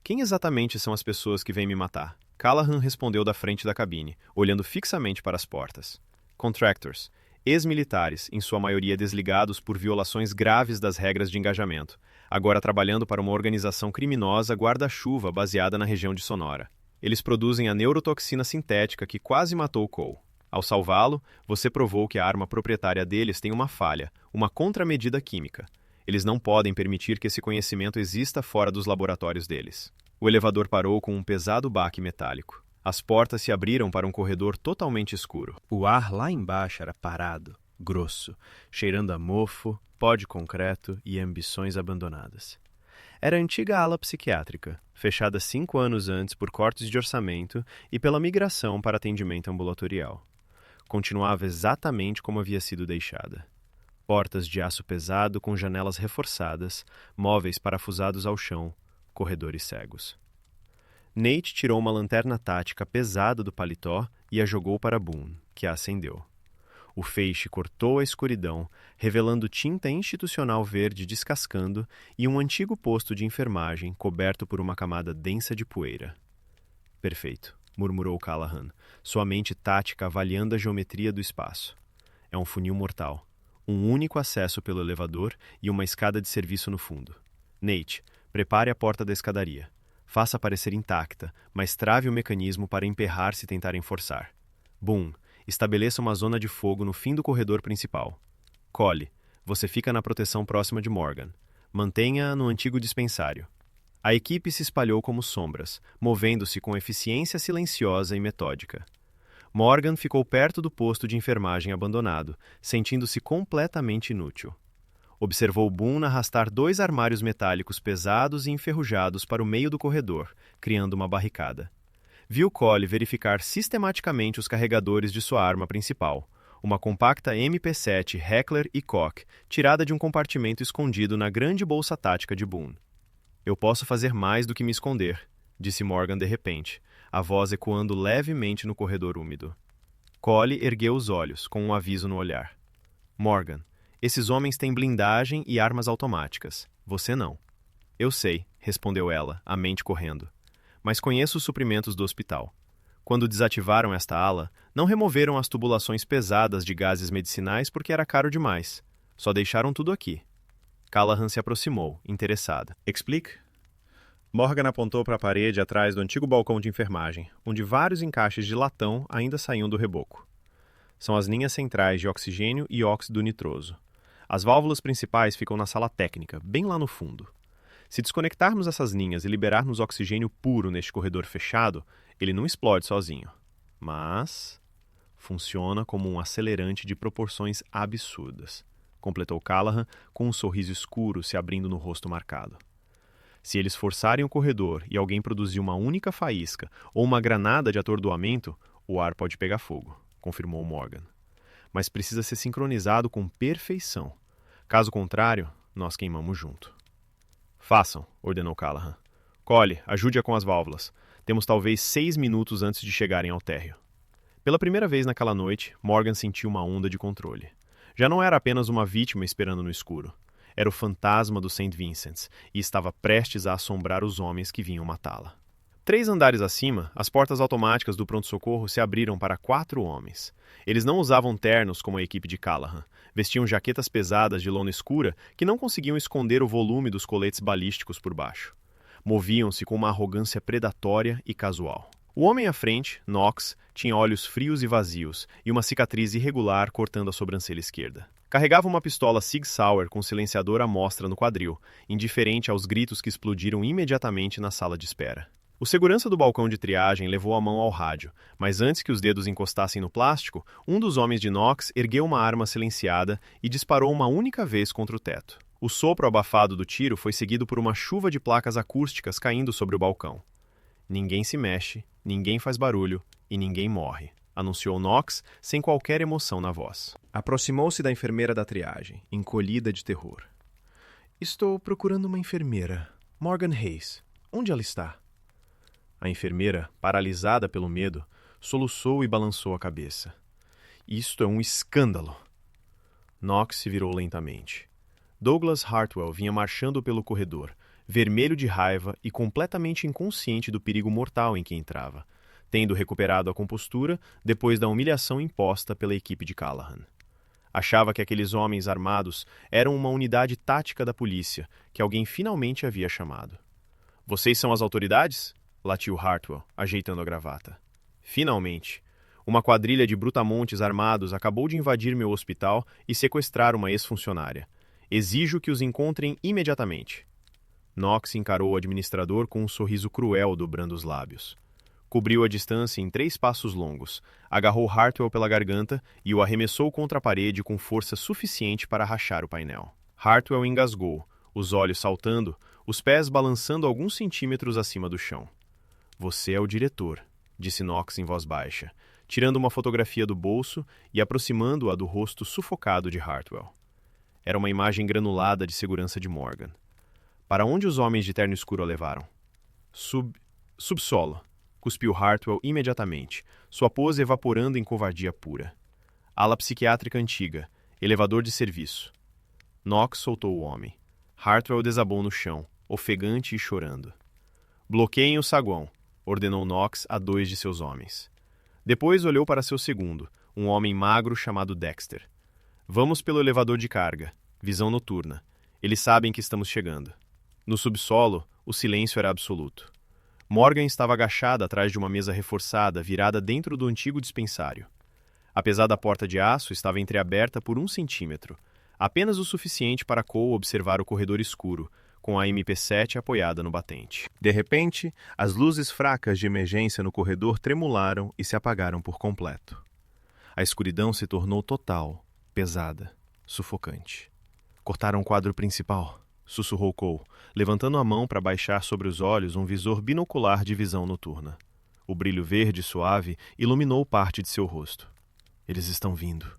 Quem exatamente são as pessoas que vêm me matar? Callahan respondeu da frente da cabine, olhando fixamente para as portas. Contractors, ex-militares, em sua maioria desligados por violações graves das regras de engajamento, agora trabalhando para uma organização criminosa guarda-chuva baseada na região de Sonora. Eles produzem a neurotoxina sintética que quase matou Cole. Ao salvá-lo, você provou que a arma proprietária deles tem uma falha, uma contramedida química. Eles não podem permitir que esse conhecimento exista fora dos laboratórios deles. O elevador parou com um pesado baque metálico. As portas se abriram para um corredor totalmente escuro. O ar lá embaixo era parado, grosso, cheirando a mofo, pó de concreto e ambições abandonadas. Era a antiga ala psiquiátrica, fechada 5 anos antes por cortes de orçamento e pela migração para atendimento ambulatorial. Continuava exatamente como havia sido deixada. Portas de aço pesado com janelas reforçadas, móveis parafusados ao chão, corredores cegos. Nate tirou uma lanterna tática pesada do paletó e a jogou para Boone, que a acendeu. O feixe cortou a escuridão, revelando tinta institucional verde descascando e um antigo posto de enfermagem coberto por uma camada densa de poeira. Perfeito, murmurou Callahan, sua mente tática avaliando a geometria do espaço. É um funil mortal. Um único acesso pelo elevador e uma escada de serviço no fundo. Nate, prepare a porta da escadaria. Faça parecer intacta, mas trave o mecanismo para emperrar se tentarem forçar. Boone, estabeleça uma zona de fogo no fim do corredor principal. Cole, você fica na proteção próxima de Morgan. Mantenha-a no antigo dispensário. A equipe se espalhou como sombras, movendo-se com eficiência silenciosa e metódica. Morgan ficou perto do posto de enfermagem abandonado, sentindo-se completamente inútil. Observou Boone arrastar 2 armários metálicos pesados e enferrujados para o meio do corredor, criando uma barricada. Viu Cole verificar sistematicamente os carregadores de sua arma principal, uma compacta MP7 Heckler & Koch, tirada de um compartimento escondido na grande bolsa tática de Boone. Eu posso fazer mais do que me esconder, disse Morgan de repente, a voz ecoando levemente no corredor úmido. Cole ergueu os olhos, com um aviso no olhar. Morgan, Esses homens têm blindagem e armas automáticas. Você não. Eu sei, respondeu ela, a mente correndo. Mas conheço os suprimentos do hospital. Quando desativaram esta ala, não removeram as tubulações pesadas de gases medicinais porque era caro demais. Só deixaram tudo aqui. Callahan se aproximou, interessada. Explique? Morgan apontou para a parede atrás do antigo balcão de enfermagem, onde vários encaixes de latão ainda saíam do reboco. São as linhas centrais de oxigênio e óxido nitroso. As válvulas principais ficam na sala técnica, bem lá no fundo. Se desconectarmos essas linhas e liberarmos oxigênio puro neste corredor fechado, ele não explode sozinho. Mas funciona como um acelerante de proporções absurdas, completou Callahan com um sorriso escuro se abrindo no rosto marcado. Se eles forçarem o corredor e alguém produzir uma única faísca ou uma granada de atordoamento, o ar pode pegar fogo, confirmou Morgan. Mas precisa ser sincronizado com perfeição. Caso contrário, nós queimamos junto. Façam, ordenou Callahan. Collie, ajude-a com as válvulas. Temos talvez 6 minutos antes de chegarem ao térreo. Pela primeira vez naquela noite, Morgan sentiu uma onda de controle. Já não era apenas uma vítima esperando no escuro. Era o fantasma do St. Vincent's e estava prestes a assombrar os homens que vinham matá-la. 3 andares acima, as portas automáticas do pronto-socorro se abriram para 4 homens. Eles não usavam ternos como a equipe de Callahan. Vestiam jaquetas pesadas de lona escura que não conseguiam esconder o volume dos coletes balísticos por baixo. Moviam-se com uma arrogância predatória e casual. O homem à frente, Knox, tinha olhos frios e vazios e uma cicatriz irregular cortando a sobrancelha esquerda. Carregava uma pistola Sig Sauer com silenciador à mostra no quadril, indiferente aos gritos que explodiram imediatamente na sala de espera. O segurança do balcão de triagem levou a mão ao rádio, mas antes que os dedos encostassem no plástico, um dos homens de Knox ergueu uma arma silenciada e disparou uma única vez contra o teto. O sopro abafado do tiro foi seguido por uma chuva de placas acústicas caindo sobre o balcão. Ninguém se mexe, ninguém faz barulho e ninguém morre, anunciou Knox sem qualquer emoção na voz. Aproximou-se da enfermeira da triagem, encolhida de terror. Estou procurando uma enfermeira. Morgan Hayes. Onde ela está? A enfermeira, paralisada pelo medo, soluçou e balançou a cabeça. Isto é um escândalo. Knox se virou lentamente. Douglas Hartwell vinha marchando pelo corredor, vermelho de raiva e completamente inconsciente do perigo mortal em que entrava, tendo recuperado a compostura depois da humilhação imposta pela equipe de Callahan. Achava que aqueles homens armados eram uma unidade tática da polícia que alguém finalmente havia chamado. Vocês são as autoridades? Latiu Hartwell, ajeitando a gravata. Finalmente, uma quadrilha de brutamontes armados acabou de invadir meu hospital e sequestrar uma ex-funcionária. Exijo que os encontrem imediatamente. Knox encarou o administrador com um sorriso cruel dobrando os lábios. Cobriu a distância em 3 passos longos, agarrou Hartwell pela garganta e o arremessou contra a parede com força suficiente para rachar o painel. Hartwell engasgou, os olhos saltando, os pés balançando alguns centímetros acima do chão. Você é o diretor, disse Knox em voz baixa, tirando uma fotografia do bolso e aproximando-a do rosto sufocado de Hartwell. Era uma imagem granulada de segurança de Morgan. Para onde os homens de terno escuro a levaram? Subsolo, cuspiu Hartwell imediatamente, sua pose evaporando em covardia pura. Ala psiquiátrica antiga, elevador de serviço. Knox soltou o homem. Hartwell desabou no chão, ofegante e chorando. Bloqueiem o saguão, ordenou Knox a 2 de seus homens. Depois olhou para seu segundo, um homem magro chamado Dexter. Vamos pelo elevador de carga, visão noturna. Eles sabem que estamos chegando. No subsolo, o silêncio era absoluto. Morgan estava agachada atrás de uma mesa reforçada, virada dentro do antigo dispensário. Apesar da porta de aço, estava entreaberta por 1 centímetro, apenas o suficiente para Cole observar o corredor escuro, com a MP7 apoiada no batente. De repente, as luzes fracas de emergência no corredor tremularam e se apagaram por completo. A escuridão se tornou total, pesada, sufocante. Cortaram o quadro principal, sussurrou Cole, levantando a mão para baixar sobre os olhos um visor binocular de visão noturna. O brilho verde suave iluminou parte de seu rosto. Eles estão vindo.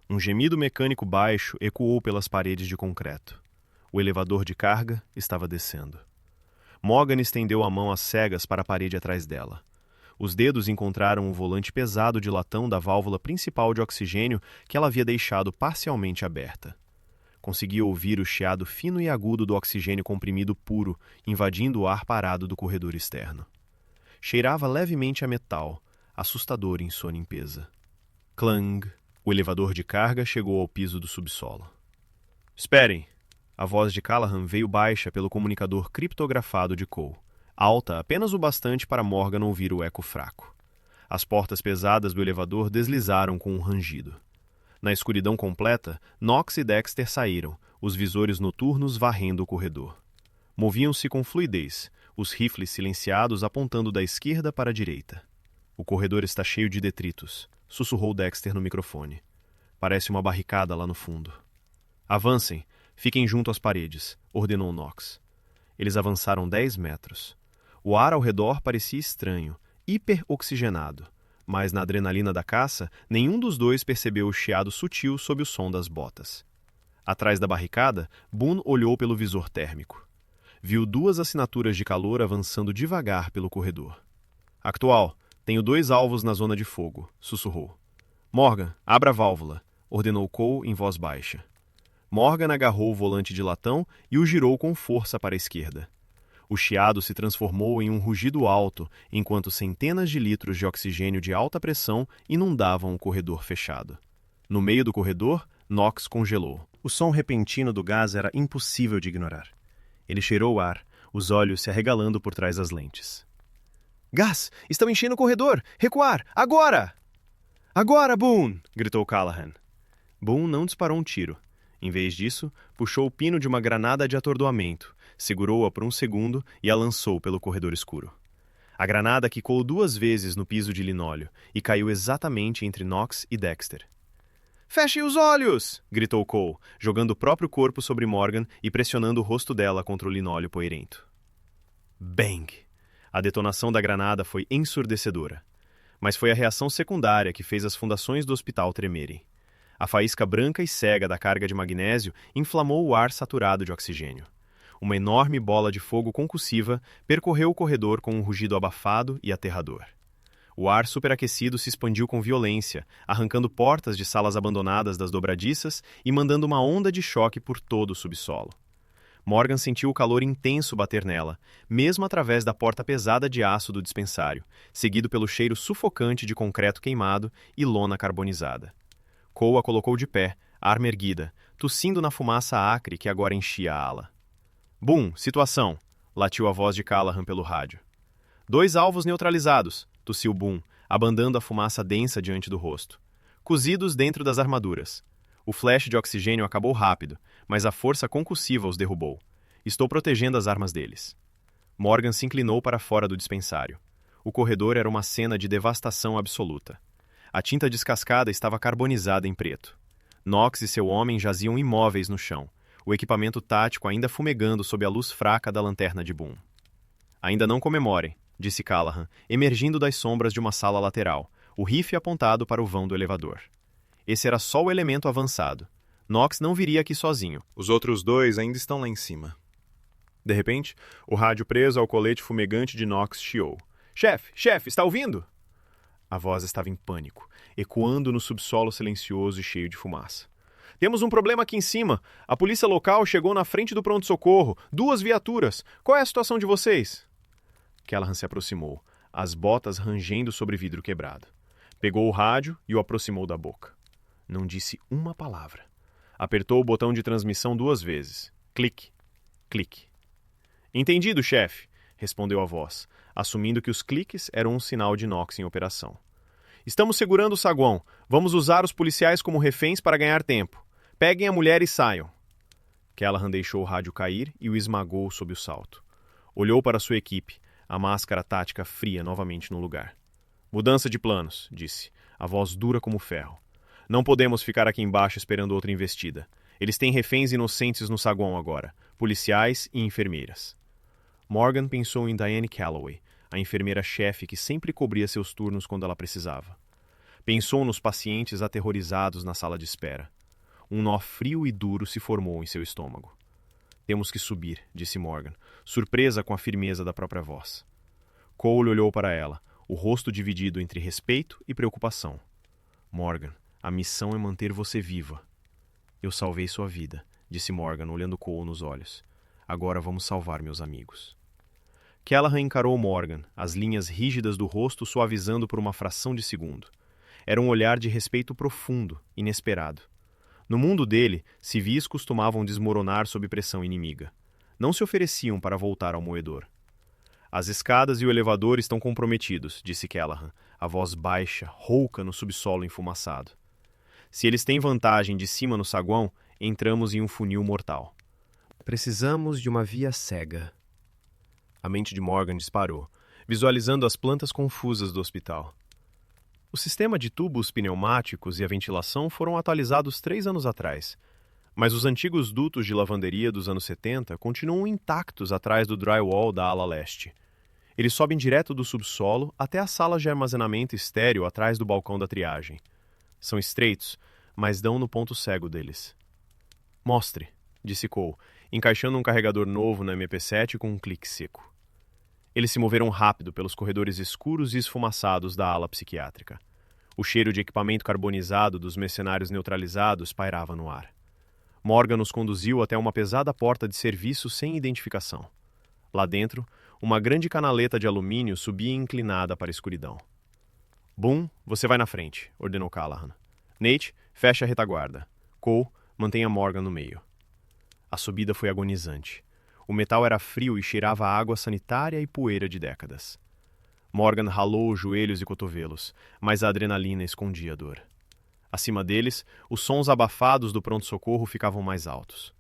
Um gemido mecânico baixo ecoou pelas paredes de concreto. O elevador de carga estava descendo. Morgan estendeu a mão às cegas para a parede atrás dela. Os dedos encontraram o volante pesado de latão da válvula principal de oxigênio que ela havia deixado parcialmente aberta. Conseguia ouvir o chiado fino e agudo do oxigênio comprimido puro invadindo o ar parado do corredor externo. Cheirava levemente a metal, assustador em sua limpeza. Clang! O elevador de carga chegou ao piso do subsolo. Esperem! A voz de Callahan veio baixa pelo comunicador criptografado de Cole, alta apenas o bastante para Morgan ouvir o eco fraco. As portas pesadas do elevador deslizaram com um rangido. Na escuridão completa, Knox e Dexter saíram, os visores noturnos varrendo o corredor. Moviam-se com fluidez, os rifles silenciados apontando da esquerda para a direita. O corredor está cheio de detritos, sussurrou Dexter no microfone. Parece uma barricada lá no fundo. Avancem, fiquem junto às paredes, ordenou Knox. Eles avançaram 10 metros. O ar ao redor parecia estranho, hiperoxigenado. Mas na adrenalina da caça, nenhum dos dois percebeu o chiado sutil sob o som das botas. Atrás da barricada, Boone olhou pelo visor térmico. Viu 2 assinaturas de calor avançando devagar pelo corredor. Actual, tenho 2 alvos na zona de fogo, sussurrou. Morgan, abra a válvula, ordenou Cole em voz baixa. Morgan agarrou o volante de latão e o girou com força para a esquerda. O chiado se transformou em um rugido alto, enquanto centenas de litros de oxigênio de alta pressão inundavam o corredor fechado. No meio do corredor, Knox congelou. O som repentino do gás era impossível de ignorar. Ele cheirou o ar, os olhos se arregalando por trás das lentes. Gás! Estão enchendo o corredor! Recuar! Agora! Agora, Boone! Gritou Callahan. Boone não disparou um tiro. Em vez disso, puxou o pino de uma granada de atordoamento, segurou-a por um segundo e a lançou pelo corredor escuro. A granada quicou 2 vezes no piso de linóleo e caiu exatamente entre Knox e Dexter. Fechem os olhos! Gritou Cole, jogando o próprio corpo sobre Morgan e pressionando o rosto dela contra o linóleo poeirento. Bang! A detonação da granada foi ensurdecedora. Mas foi a reação secundária que fez as fundações do hospital tremerem. A faísca branca e cega da carga de magnésio inflamou o ar saturado de oxigênio. Uma enorme bola de fogo concussiva percorreu o corredor com um rugido abafado e aterrador. O ar superaquecido se expandiu com violência, arrancando portas de salas abandonadas das dobradiças e mandando uma onda de choque por todo o subsolo. Morgan sentiu o calor intenso bater nela, mesmo através da porta pesada de aço do dispensário, seguido pelo cheiro sufocante de concreto queimado e lona carbonizada. Cole a colocou de pé, arma erguida, tossindo na fumaça acre que agora enchia a ala. Boom, situação! Latiu a voz de Callahan pelo rádio. 2 alvos neutralizados, tossiu Boone, abandando a fumaça densa diante do rosto. Cozidos dentro das armaduras. O flash de oxigênio acabou rápido, mas a força concussiva os derrubou. Estou protegendo as armas deles. Morgan se inclinou para fora do dispensário. O corredor era uma cena de devastação absoluta. A tinta descascada estava carbonizada em preto. Knox e seu homem jaziam imóveis no chão, o equipamento tático ainda fumegando sob a luz fraca da lanterna de Boone. Ainda não comemorem, disse Callahan, emergindo das sombras de uma sala lateral, o rifle apontado para o vão do elevador. Esse era só o elemento avançado. Knox não viria aqui sozinho. Os outros 2 ainda estão lá em cima. De repente, o rádio preso ao colete fumegante de Knox chiou. Chefe, está ouvindo? A voz estava em pânico, ecoando no subsolo silencioso e cheio de fumaça. Temos um problema aqui em cima. A polícia local chegou na frente do pronto-socorro. 2 viaturas. Qual é a situação de vocês? Callahan se aproximou, as botas rangendo sobre vidro quebrado. Pegou o rádio e o aproximou da boca. Não disse uma palavra. Apertou o botão de transmissão 2 vezes. Clique, clique. Entendido, chefe, respondeu a voz, assumindo que os cliques eram um sinal de Knox em operação. Estamos segurando o saguão. Vamos usar os policiais como reféns para ganhar tempo. Peguem a mulher e saiam. Callahan deixou o rádio cair e o esmagou sob o salto. Olhou para sua equipe, a máscara tática fria novamente no lugar. Mudança de planos, disse, a voz dura como ferro. Não podemos ficar aqui embaixo esperando outra investida. Eles têm reféns inocentes no saguão agora, policiais e enfermeiras. Morgan pensou em Diane Calloway, a enfermeira-chefe que sempre cobria seus turnos quando ela precisava. Pensou nos pacientes aterrorizados na sala de espera. Um nó frio e duro se formou em seu estômago. Temos que subir, disse Morgan, surpresa com a firmeza da própria voz. Cole olhou para ela, o rosto dividido entre respeito e preocupação. Morgan, a missão é manter você viva. Eu salvei sua vida, disse Morgan, olhando Cole nos olhos. Agora vamos salvar meus amigos. Callahan encarou Morgan, as linhas rígidas do rosto suavizando por uma fração de segundo. Era um olhar de respeito profundo, inesperado. No mundo dele, civis costumavam desmoronar sob pressão inimiga. Não se ofereciam para voltar ao moedor. As escadas e o elevador estão comprometidos, disse Callahan, a voz baixa, rouca no subsolo enfumaçado. Se eles têm vantagem de cima no saguão, entramos em um funil mortal. Precisamos de uma via cega. A mente de Morgan disparou, visualizando as plantas confusas do hospital. O sistema de tubos pneumáticos e a ventilação foram atualizados 3 anos atrás, mas os antigos dutos de lavanderia dos anos 70 continuam intactos atrás do drywall da ala leste. Eles sobem direto do subsolo até as salas de armazenamento estéril atrás do balcão da triagem. São estreitos, mas dão no ponto cego deles. Mostre, disse Cole, encaixando um carregador novo na MP7 com um clique seco. Eles se moveram rápido pelos corredores escuros e esfumaçados da ala psiquiátrica. O cheiro de equipamento carbonizado dos mercenários neutralizados pairava no ar. Morgan nos conduziu até uma pesada porta de serviço sem identificação. Lá dentro, uma grande canaleta de alumínio subia inclinada para a escuridão. Boom, você vai na frente, ordenou Callahan. Nate, fecha a retaguarda. Cole, mantenha Morgan no meio. A subida foi agonizante. O metal era frio e cheirava a água sanitária e poeira de décadas. Morgan ralou os joelhos e cotovelos, mas a adrenalina escondia a dor. Acima deles, os sons abafados do pronto-socorro ficavam mais altos.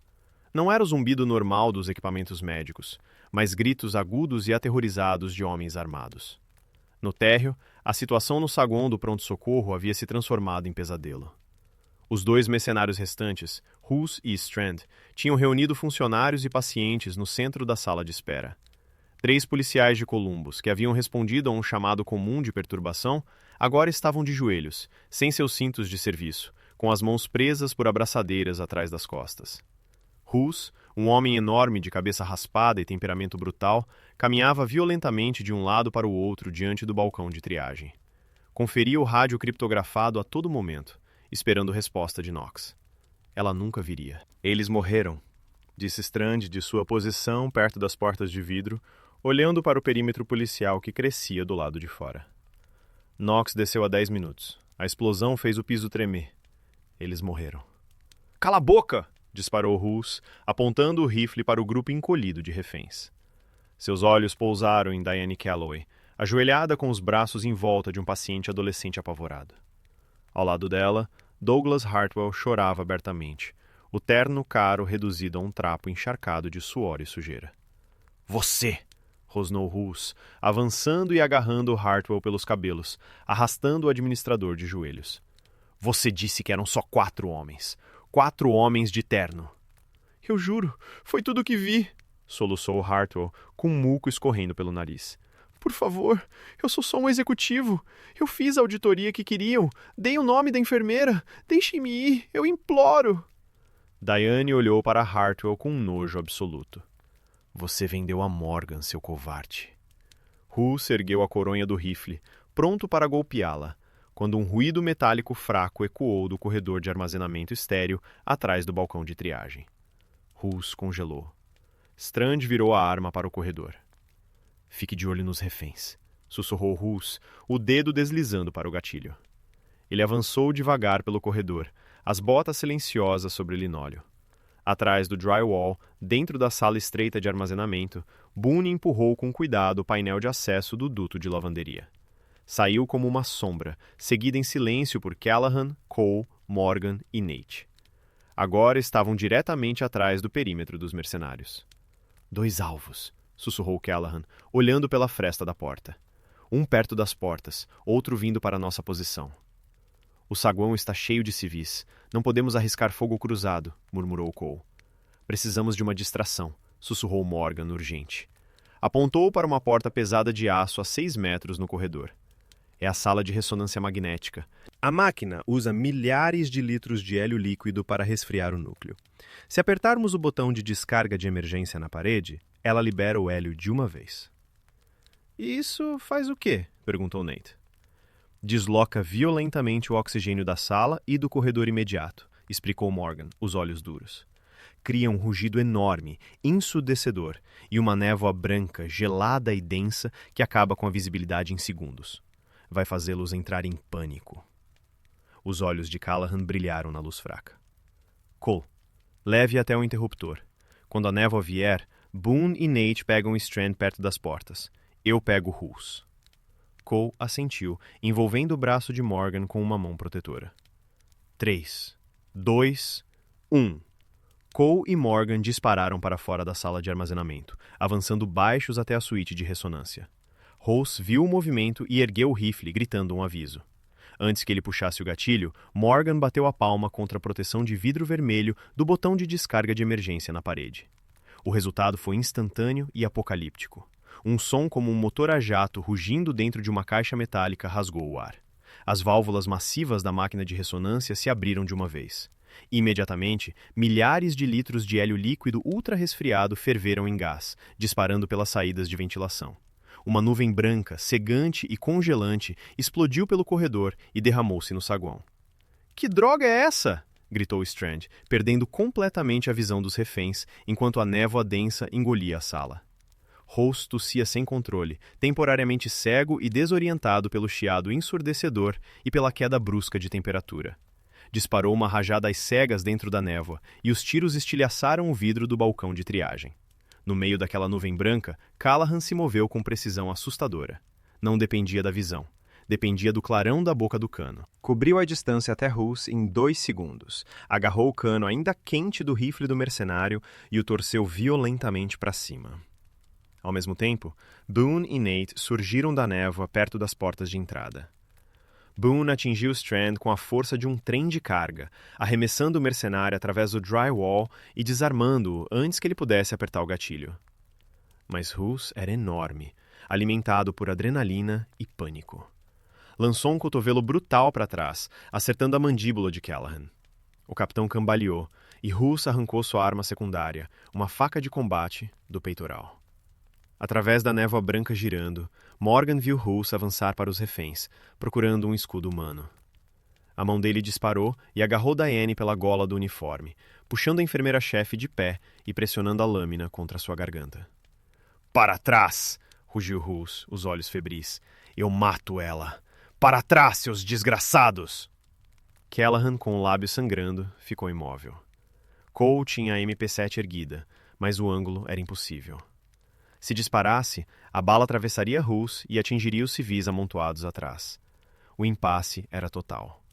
Não era o zumbido normal dos equipamentos médicos, mas gritos agudos e aterrorizados de homens armados. No térreo, a situação no saguão do pronto-socorro havia se transformado em pesadelo. Os 2 mercenários restantes, Hus e Strand, tinham reunido funcionários e pacientes no centro da sala de espera. 3 policiais de Columbus, que haviam respondido a um chamado comum de perturbação, agora estavam de joelhos, sem seus cintos de serviço, com as mãos presas por abraçadeiras atrás das costas. Hus, um homem enorme de cabeça raspada e temperamento brutal, caminhava violentamente de um lado para o outro diante do balcão de triagem. Conferia o rádio criptografado a todo momento, esperando resposta de Knox. Ela nunca viria. Eles morreram, disse Strand de sua posição perto das portas de vidro, olhando para o perímetro policial que crescia do lado de fora. Knox desceu há 10 minutos. A explosão fez o piso tremer. Eles morreram. Cala a boca! Disparou Hus, apontando o rifle para o grupo encolhido de reféns. Seus olhos pousaram em Diane Calloway, ajoelhada com os braços em volta de um paciente adolescente apavorado. Ao lado dela, Douglas Hartwell chorava abertamente, o terno caro reduzido a um trapo encharcado de suor e sujeira. Você! Rosnou Hus, avançando e agarrando Hartwell pelos cabelos, arrastando o administrador de joelhos. Você disse que eram só 4 homens. 4 homens de terno. Eu juro, foi tudo o que vi, soluçou Hartwell, com um muco escorrendo pelo nariz. Por favor, eu sou só um executivo. Eu fiz a auditoria que queriam. Dei o nome da enfermeira. Deixem-me ir, eu imploro. Diane olhou para Hartwell com um nojo absoluto. Você vendeu a Morgan, seu covarde. Hus ergueu a coronha do rifle, pronto para golpeá-la, quando um ruído metálico fraco ecoou do corredor de armazenamento estéril atrás do balcão de triagem. Hus congelou. Strand virou a arma para o corredor. Fique de olho nos reféns, sussurrou Hus, o dedo deslizando para o gatilho. Ele avançou devagar pelo corredor, as botas silenciosas sobre o linóleo. Atrás do drywall, dentro da sala estreita de armazenamento, Boone empurrou com cuidado o painel de acesso do duto de lavanderia. Saiu como uma sombra, seguida em silêncio por Callahan, Cole, Morgan e Nate. Agora estavam diretamente atrás do perímetro dos mercenários. 2 alvos, sussurrou Callahan, olhando pela fresta da porta. Um perto das portas, outro vindo para nossa posição. O saguão está cheio de civis. Não podemos arriscar fogo cruzado, murmurou Cole. Precisamos de uma distração, sussurrou Morgan, urgente. Apontou para uma porta pesada de aço a 6 metros no corredor. É a sala de ressonância magnética. A máquina usa milhares de litros de hélio líquido para resfriar o núcleo. Se apertarmos o botão de descarga de emergência na parede, ela libera o hélio de uma vez. E isso faz o quê? Perguntou Nate. Desloca violentamente o oxigênio da sala e do corredor imediato, explicou Morgan, os olhos duros. cria um rugido enorme, ensurdecedor, e uma névoa branca, gelada e densa que acaba com a visibilidade em segundos. Vai fazê-los entrar em pânico. Os olhos de Callahan brilharam na luz fraca. Cole, leve até o interruptor. Quando a névoa vier, Boone e Nate pegam Strand perto das portas. Eu pego Hulse. Cole assentiu, envolvendo o braço de Morgan com uma mão protetora. 3, 2, 1. Cole e Morgan dispararam para fora da sala de armazenamento, avançando baixos até a suíte de ressonância. Hulse viu o movimento e ergueu o rifle, gritando um aviso. Antes que ele puxasse o gatilho, Morgan bateu a palma contra a proteção de vidro vermelho do botão de descarga de emergência na parede. O resultado foi instantâneo e apocalíptico. Um som como um motor a jato rugindo dentro de uma caixa metálica rasgou o ar. As válvulas massivas da máquina de ressonância se abriram de uma vez. Imediatamente, milhares de litros de hélio líquido ultra-resfriado ferveram em gás, disparando pelas saídas de ventilação. Uma nuvem branca, cegante e congelante explodiu pelo corredor e derramou-se no saguão. "Que droga é essa?" gritou Strand, perdendo completamente a visão dos reféns, enquanto a névoa densa engolia a sala. Hulse tossia sem controle, temporariamente cego e desorientado pelo chiado ensurdecedor e pela queda brusca de temperatura. Disparou uma rajada às cegas dentro da névoa, e os tiros estilhaçaram o vidro do balcão de triagem. No meio daquela nuvem branca, Callahan se moveu com precisão assustadora. Não dependia da visão. Dependia do clarão da boca do cano. Cobriu a distância até Hulse em 2 segundos. Agarrou o cano ainda quente do rifle do mercenário e o torceu violentamente para cima. Ao mesmo tempo, Boone e Nate surgiram da névoa perto das portas de entrada. Boone atingiu Strand com a força de um trem de carga, arremessando o mercenário através do drywall e desarmando-o antes que ele pudesse apertar o gatilho. Mas Hulse era enorme, alimentado por adrenalina e pânico. Lançou um cotovelo brutal para trás, acertando a mandíbula de Callahan. O capitão cambaleou e Hulse arrancou sua arma secundária, uma faca de combate, do peitoral. Através da névoa branca girando, Morgan viu Hulse avançar para os reféns, procurando um escudo humano. A mão dele disparou e agarrou Diane pela gola do uniforme, puxando a enfermeira-chefe de pé e pressionando a lâmina contra sua garganta. "Para trás!" rugiu Hulse, os olhos febris. "Eu mato ela! Para trás, seus desgraçados!" Callahan, com o lábio sangrando, ficou imóvel. Cole tinha a MP7 erguida, mas o ângulo era impossível. Se disparasse, a bala atravessaria Hulse e atingiria os civis amontoados atrás. O impasse era total.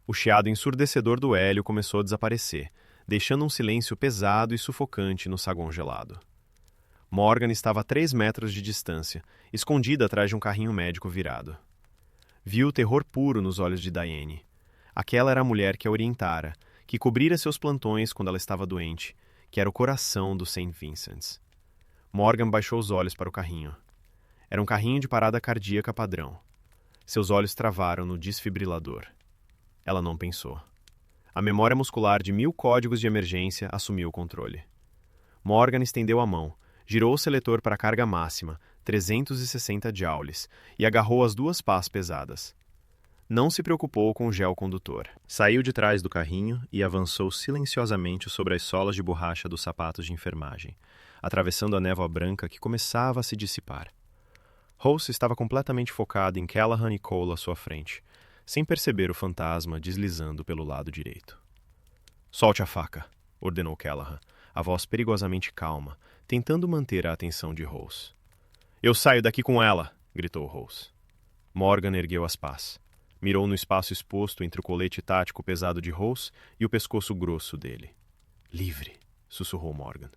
O chiado ensurdecedor do hélio começou a desaparecer, deixando um silêncio pesado e sufocante no saguão gelado. Morgan estava a 3 metros de distância, escondida atrás de um carrinho médico virado. Viu o terror puro nos olhos de Diane. Aquela era a mulher que a orientara, que cobrira seus plantões quando ela estava doente, que era o coração do St. Vincent's. Morgan baixou os olhos para o carrinho. Era um carrinho de parada cardíaca padrão. Seus olhos travaram no desfibrilador. Ela não pensou. A memória muscular de 1000 códigos de emergência assumiu o controle. Morgan estendeu a mão, girou o seletor para a carga máxima, 360 joules, e agarrou as 2 pás pesadas. Não se preocupou com o gel condutor. Saiu de trás do carrinho e avançou silenciosamente sobre as solas de borracha dos sapatos de enfermagem, atravessando a névoa branca que começava a se dissipar. Hulse estava completamente focado em Callahan e Cole à sua frente, sem perceber o fantasma deslizando pelo lado direito. "Solte a faca", ordenou Callahan, a voz perigosamente calma, tentando manter a atenção de Hulse. "Eu saio daqui com ela", gritou Hulse. Morgan ergueu as pás. Mirou no espaço exposto entre o colete tático pesado de Hulse e o pescoço grosso dele. "Livre", sussurrou Morgan.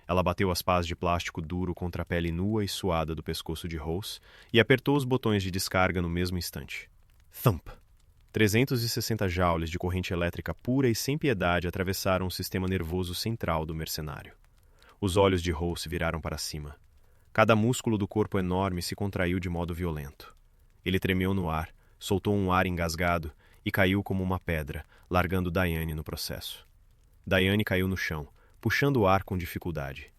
Ela bateu as pás de plástico duro contra a pele nua e suada do pescoço de Hulse e apertou os botões de descarga no mesmo instante. Thump! 360 joules de corrente elétrica pura e sem piedade atravessaram o sistema nervoso central do mercenário. Os olhos de Hulse viraram para cima. Cada músculo do corpo enorme se contraiu de modo violento. Ele tremeu no ar, soltou um ar engasgado e caiu como uma pedra, largando Diane no processo. Diane caiu no chão, puxando o ar com dificuldade.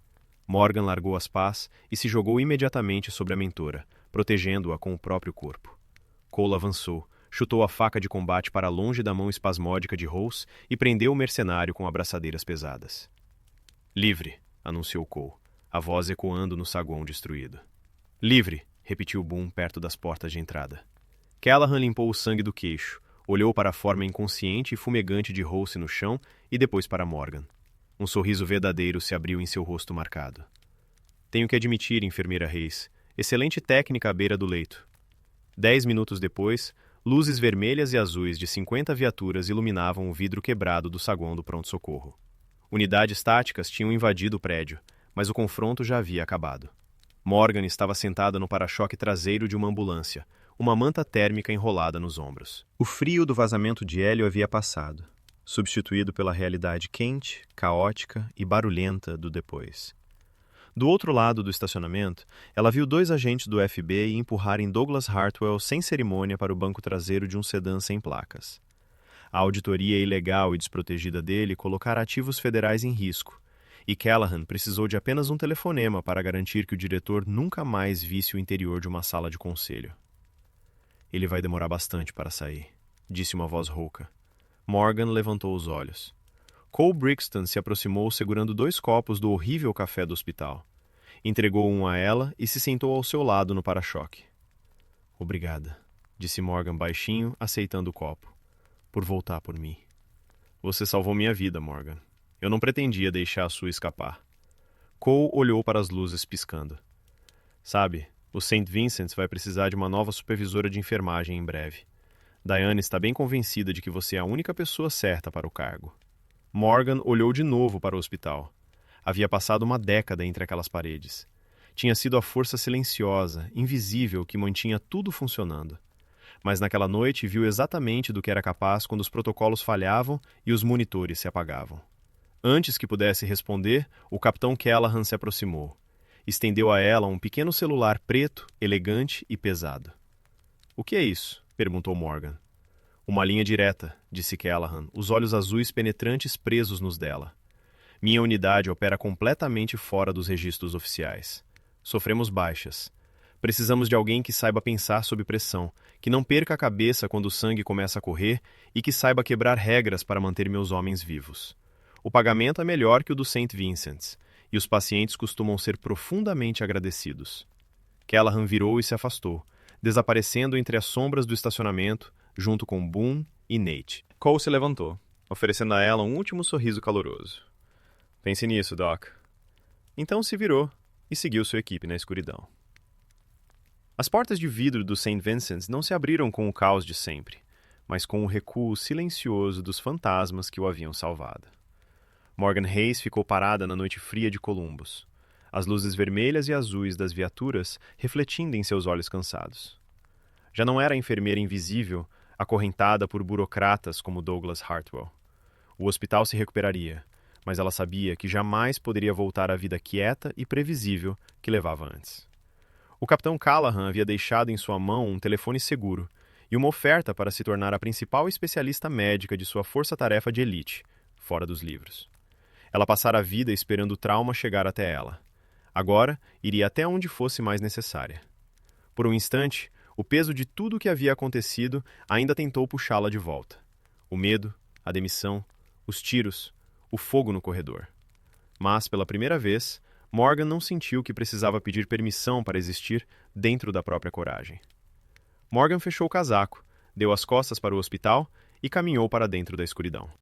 Morgan largou as pás e se jogou imediatamente sobre a mentora, protegendo-a com o próprio corpo. Cole avançou, chutou a faca de combate para longe da mão espasmódica de Hulse e prendeu o mercenário com abraçadeiras pesadas. Livre, anunciou Cole, a voz ecoando no saguão destruído. Livre, repetiu Boone perto das portas de entrada. Callahan limpou o sangue do queixo, olhou para a forma inconsciente e fumegante de Holse no chão e depois para Morgan. Um sorriso verdadeiro se abriu em seu rosto marcado. Tenho que admitir, enfermeira Reis, excelente técnica à beira do leito. 10 minutos depois, luzes vermelhas e azuis de 50 viaturas iluminavam o vidro quebrado do saguão do pronto-socorro. Unidades táticas tinham invadido o prédio, mas o confronto já havia acabado. Morgan estava sentada no para-choque traseiro de uma ambulância, uma manta térmica enrolada nos ombros. O frio do vazamento de hélio havia passado, substituído pela realidade quente, caótica e barulhenta do depois. Do outro lado do estacionamento, ela viu 2 agentes do FBI empurrarem Douglas Hartwell sem cerimônia para o banco traseiro de um sedã sem placas. A auditoria ilegal e desprotegida dele colocara ativos federais em risco, e Callahan precisou de apenas um telefonema para garantir que o diretor nunca mais visse o interior de uma sala de conselho. Ele vai demorar bastante para sair, disse uma voz rouca. Morgan levantou os olhos. Cole Brixton se aproximou segurando 2 copos do horrível café do hospital. Entregou um a ela e se sentou ao seu lado no para-choque. Obrigada, disse Morgan baixinho, aceitando o copo. Por voltar por mim. Você salvou minha vida, Morgan. Eu não pretendia deixar a sua escapar. Cole olhou para as luzes piscando. Sabe, o St. Vincent's vai precisar de uma nova supervisora de enfermagem em breve. Diane está bem convencida de que você é a única pessoa certa para o cargo. Morgan olhou de novo para o hospital. Havia passado uma década entre aquelas paredes. Tinha sido a força silenciosa, invisível, que mantinha tudo funcionando. Mas naquela noite viu exatamente do que era capaz quando os protocolos falhavam e os monitores se apagavam. Antes que pudesse responder, o capitão Callahan se aproximou. Estendeu a ela um pequeno celular preto, elegante e pesado. — O que é isso? Perguntou Morgan. — Uma linha direta, disse Callahan, os olhos azuis penetrantes presos nos dela. Minha unidade opera completamente fora dos registros oficiais. Sofremos baixas. Precisamos de alguém que saiba pensar sob pressão, que não perca a cabeça quando o sangue começa a correr e que saiba quebrar regras para manter meus homens vivos. O pagamento é melhor que o do St. Vincent's, e os pacientes costumam ser profundamente agradecidos. Callahan virou e se afastou, desaparecendo entre as sombras do estacionamento, junto com Boone e Nate. Cole se levantou, oferecendo a ela um último sorriso caloroso. Pense nisso, Doc. Então se virou e seguiu sua equipe na escuridão. As portas de vidro do St. Vincent's não se abriram com o caos de sempre, mas com o recuo silencioso dos fantasmas que o haviam salvado. Morgan Hayes ficou parada na noite fria de Columbus, as luzes vermelhas e azuis das viaturas refletindo em seus olhos cansados. Já não era a enfermeira invisível, acorrentada por burocratas como Douglas Hartwell. O hospital se recuperaria, mas ela sabia que jamais poderia voltar à vida quieta e previsível que levava antes. O capitão Callahan havia deixado em sua mão um telefone seguro e uma oferta para se tornar a principal especialista médica de sua força-tarefa de elite, fora dos livros. Ela passara a vida esperando o trauma chegar até ela. Agora, iria até onde fosse mais necessária. Por um instante, o peso de tudo o que havia acontecido ainda tentou puxá-la de volta. O medo, a demissão, os tiros, o fogo no corredor. Mas, pela primeira vez, Morgan não sentiu que precisava pedir permissão para existir dentro da própria coragem. Morgan fechou o casaco, deu as costas para o hospital e caminhou para dentro da escuridão.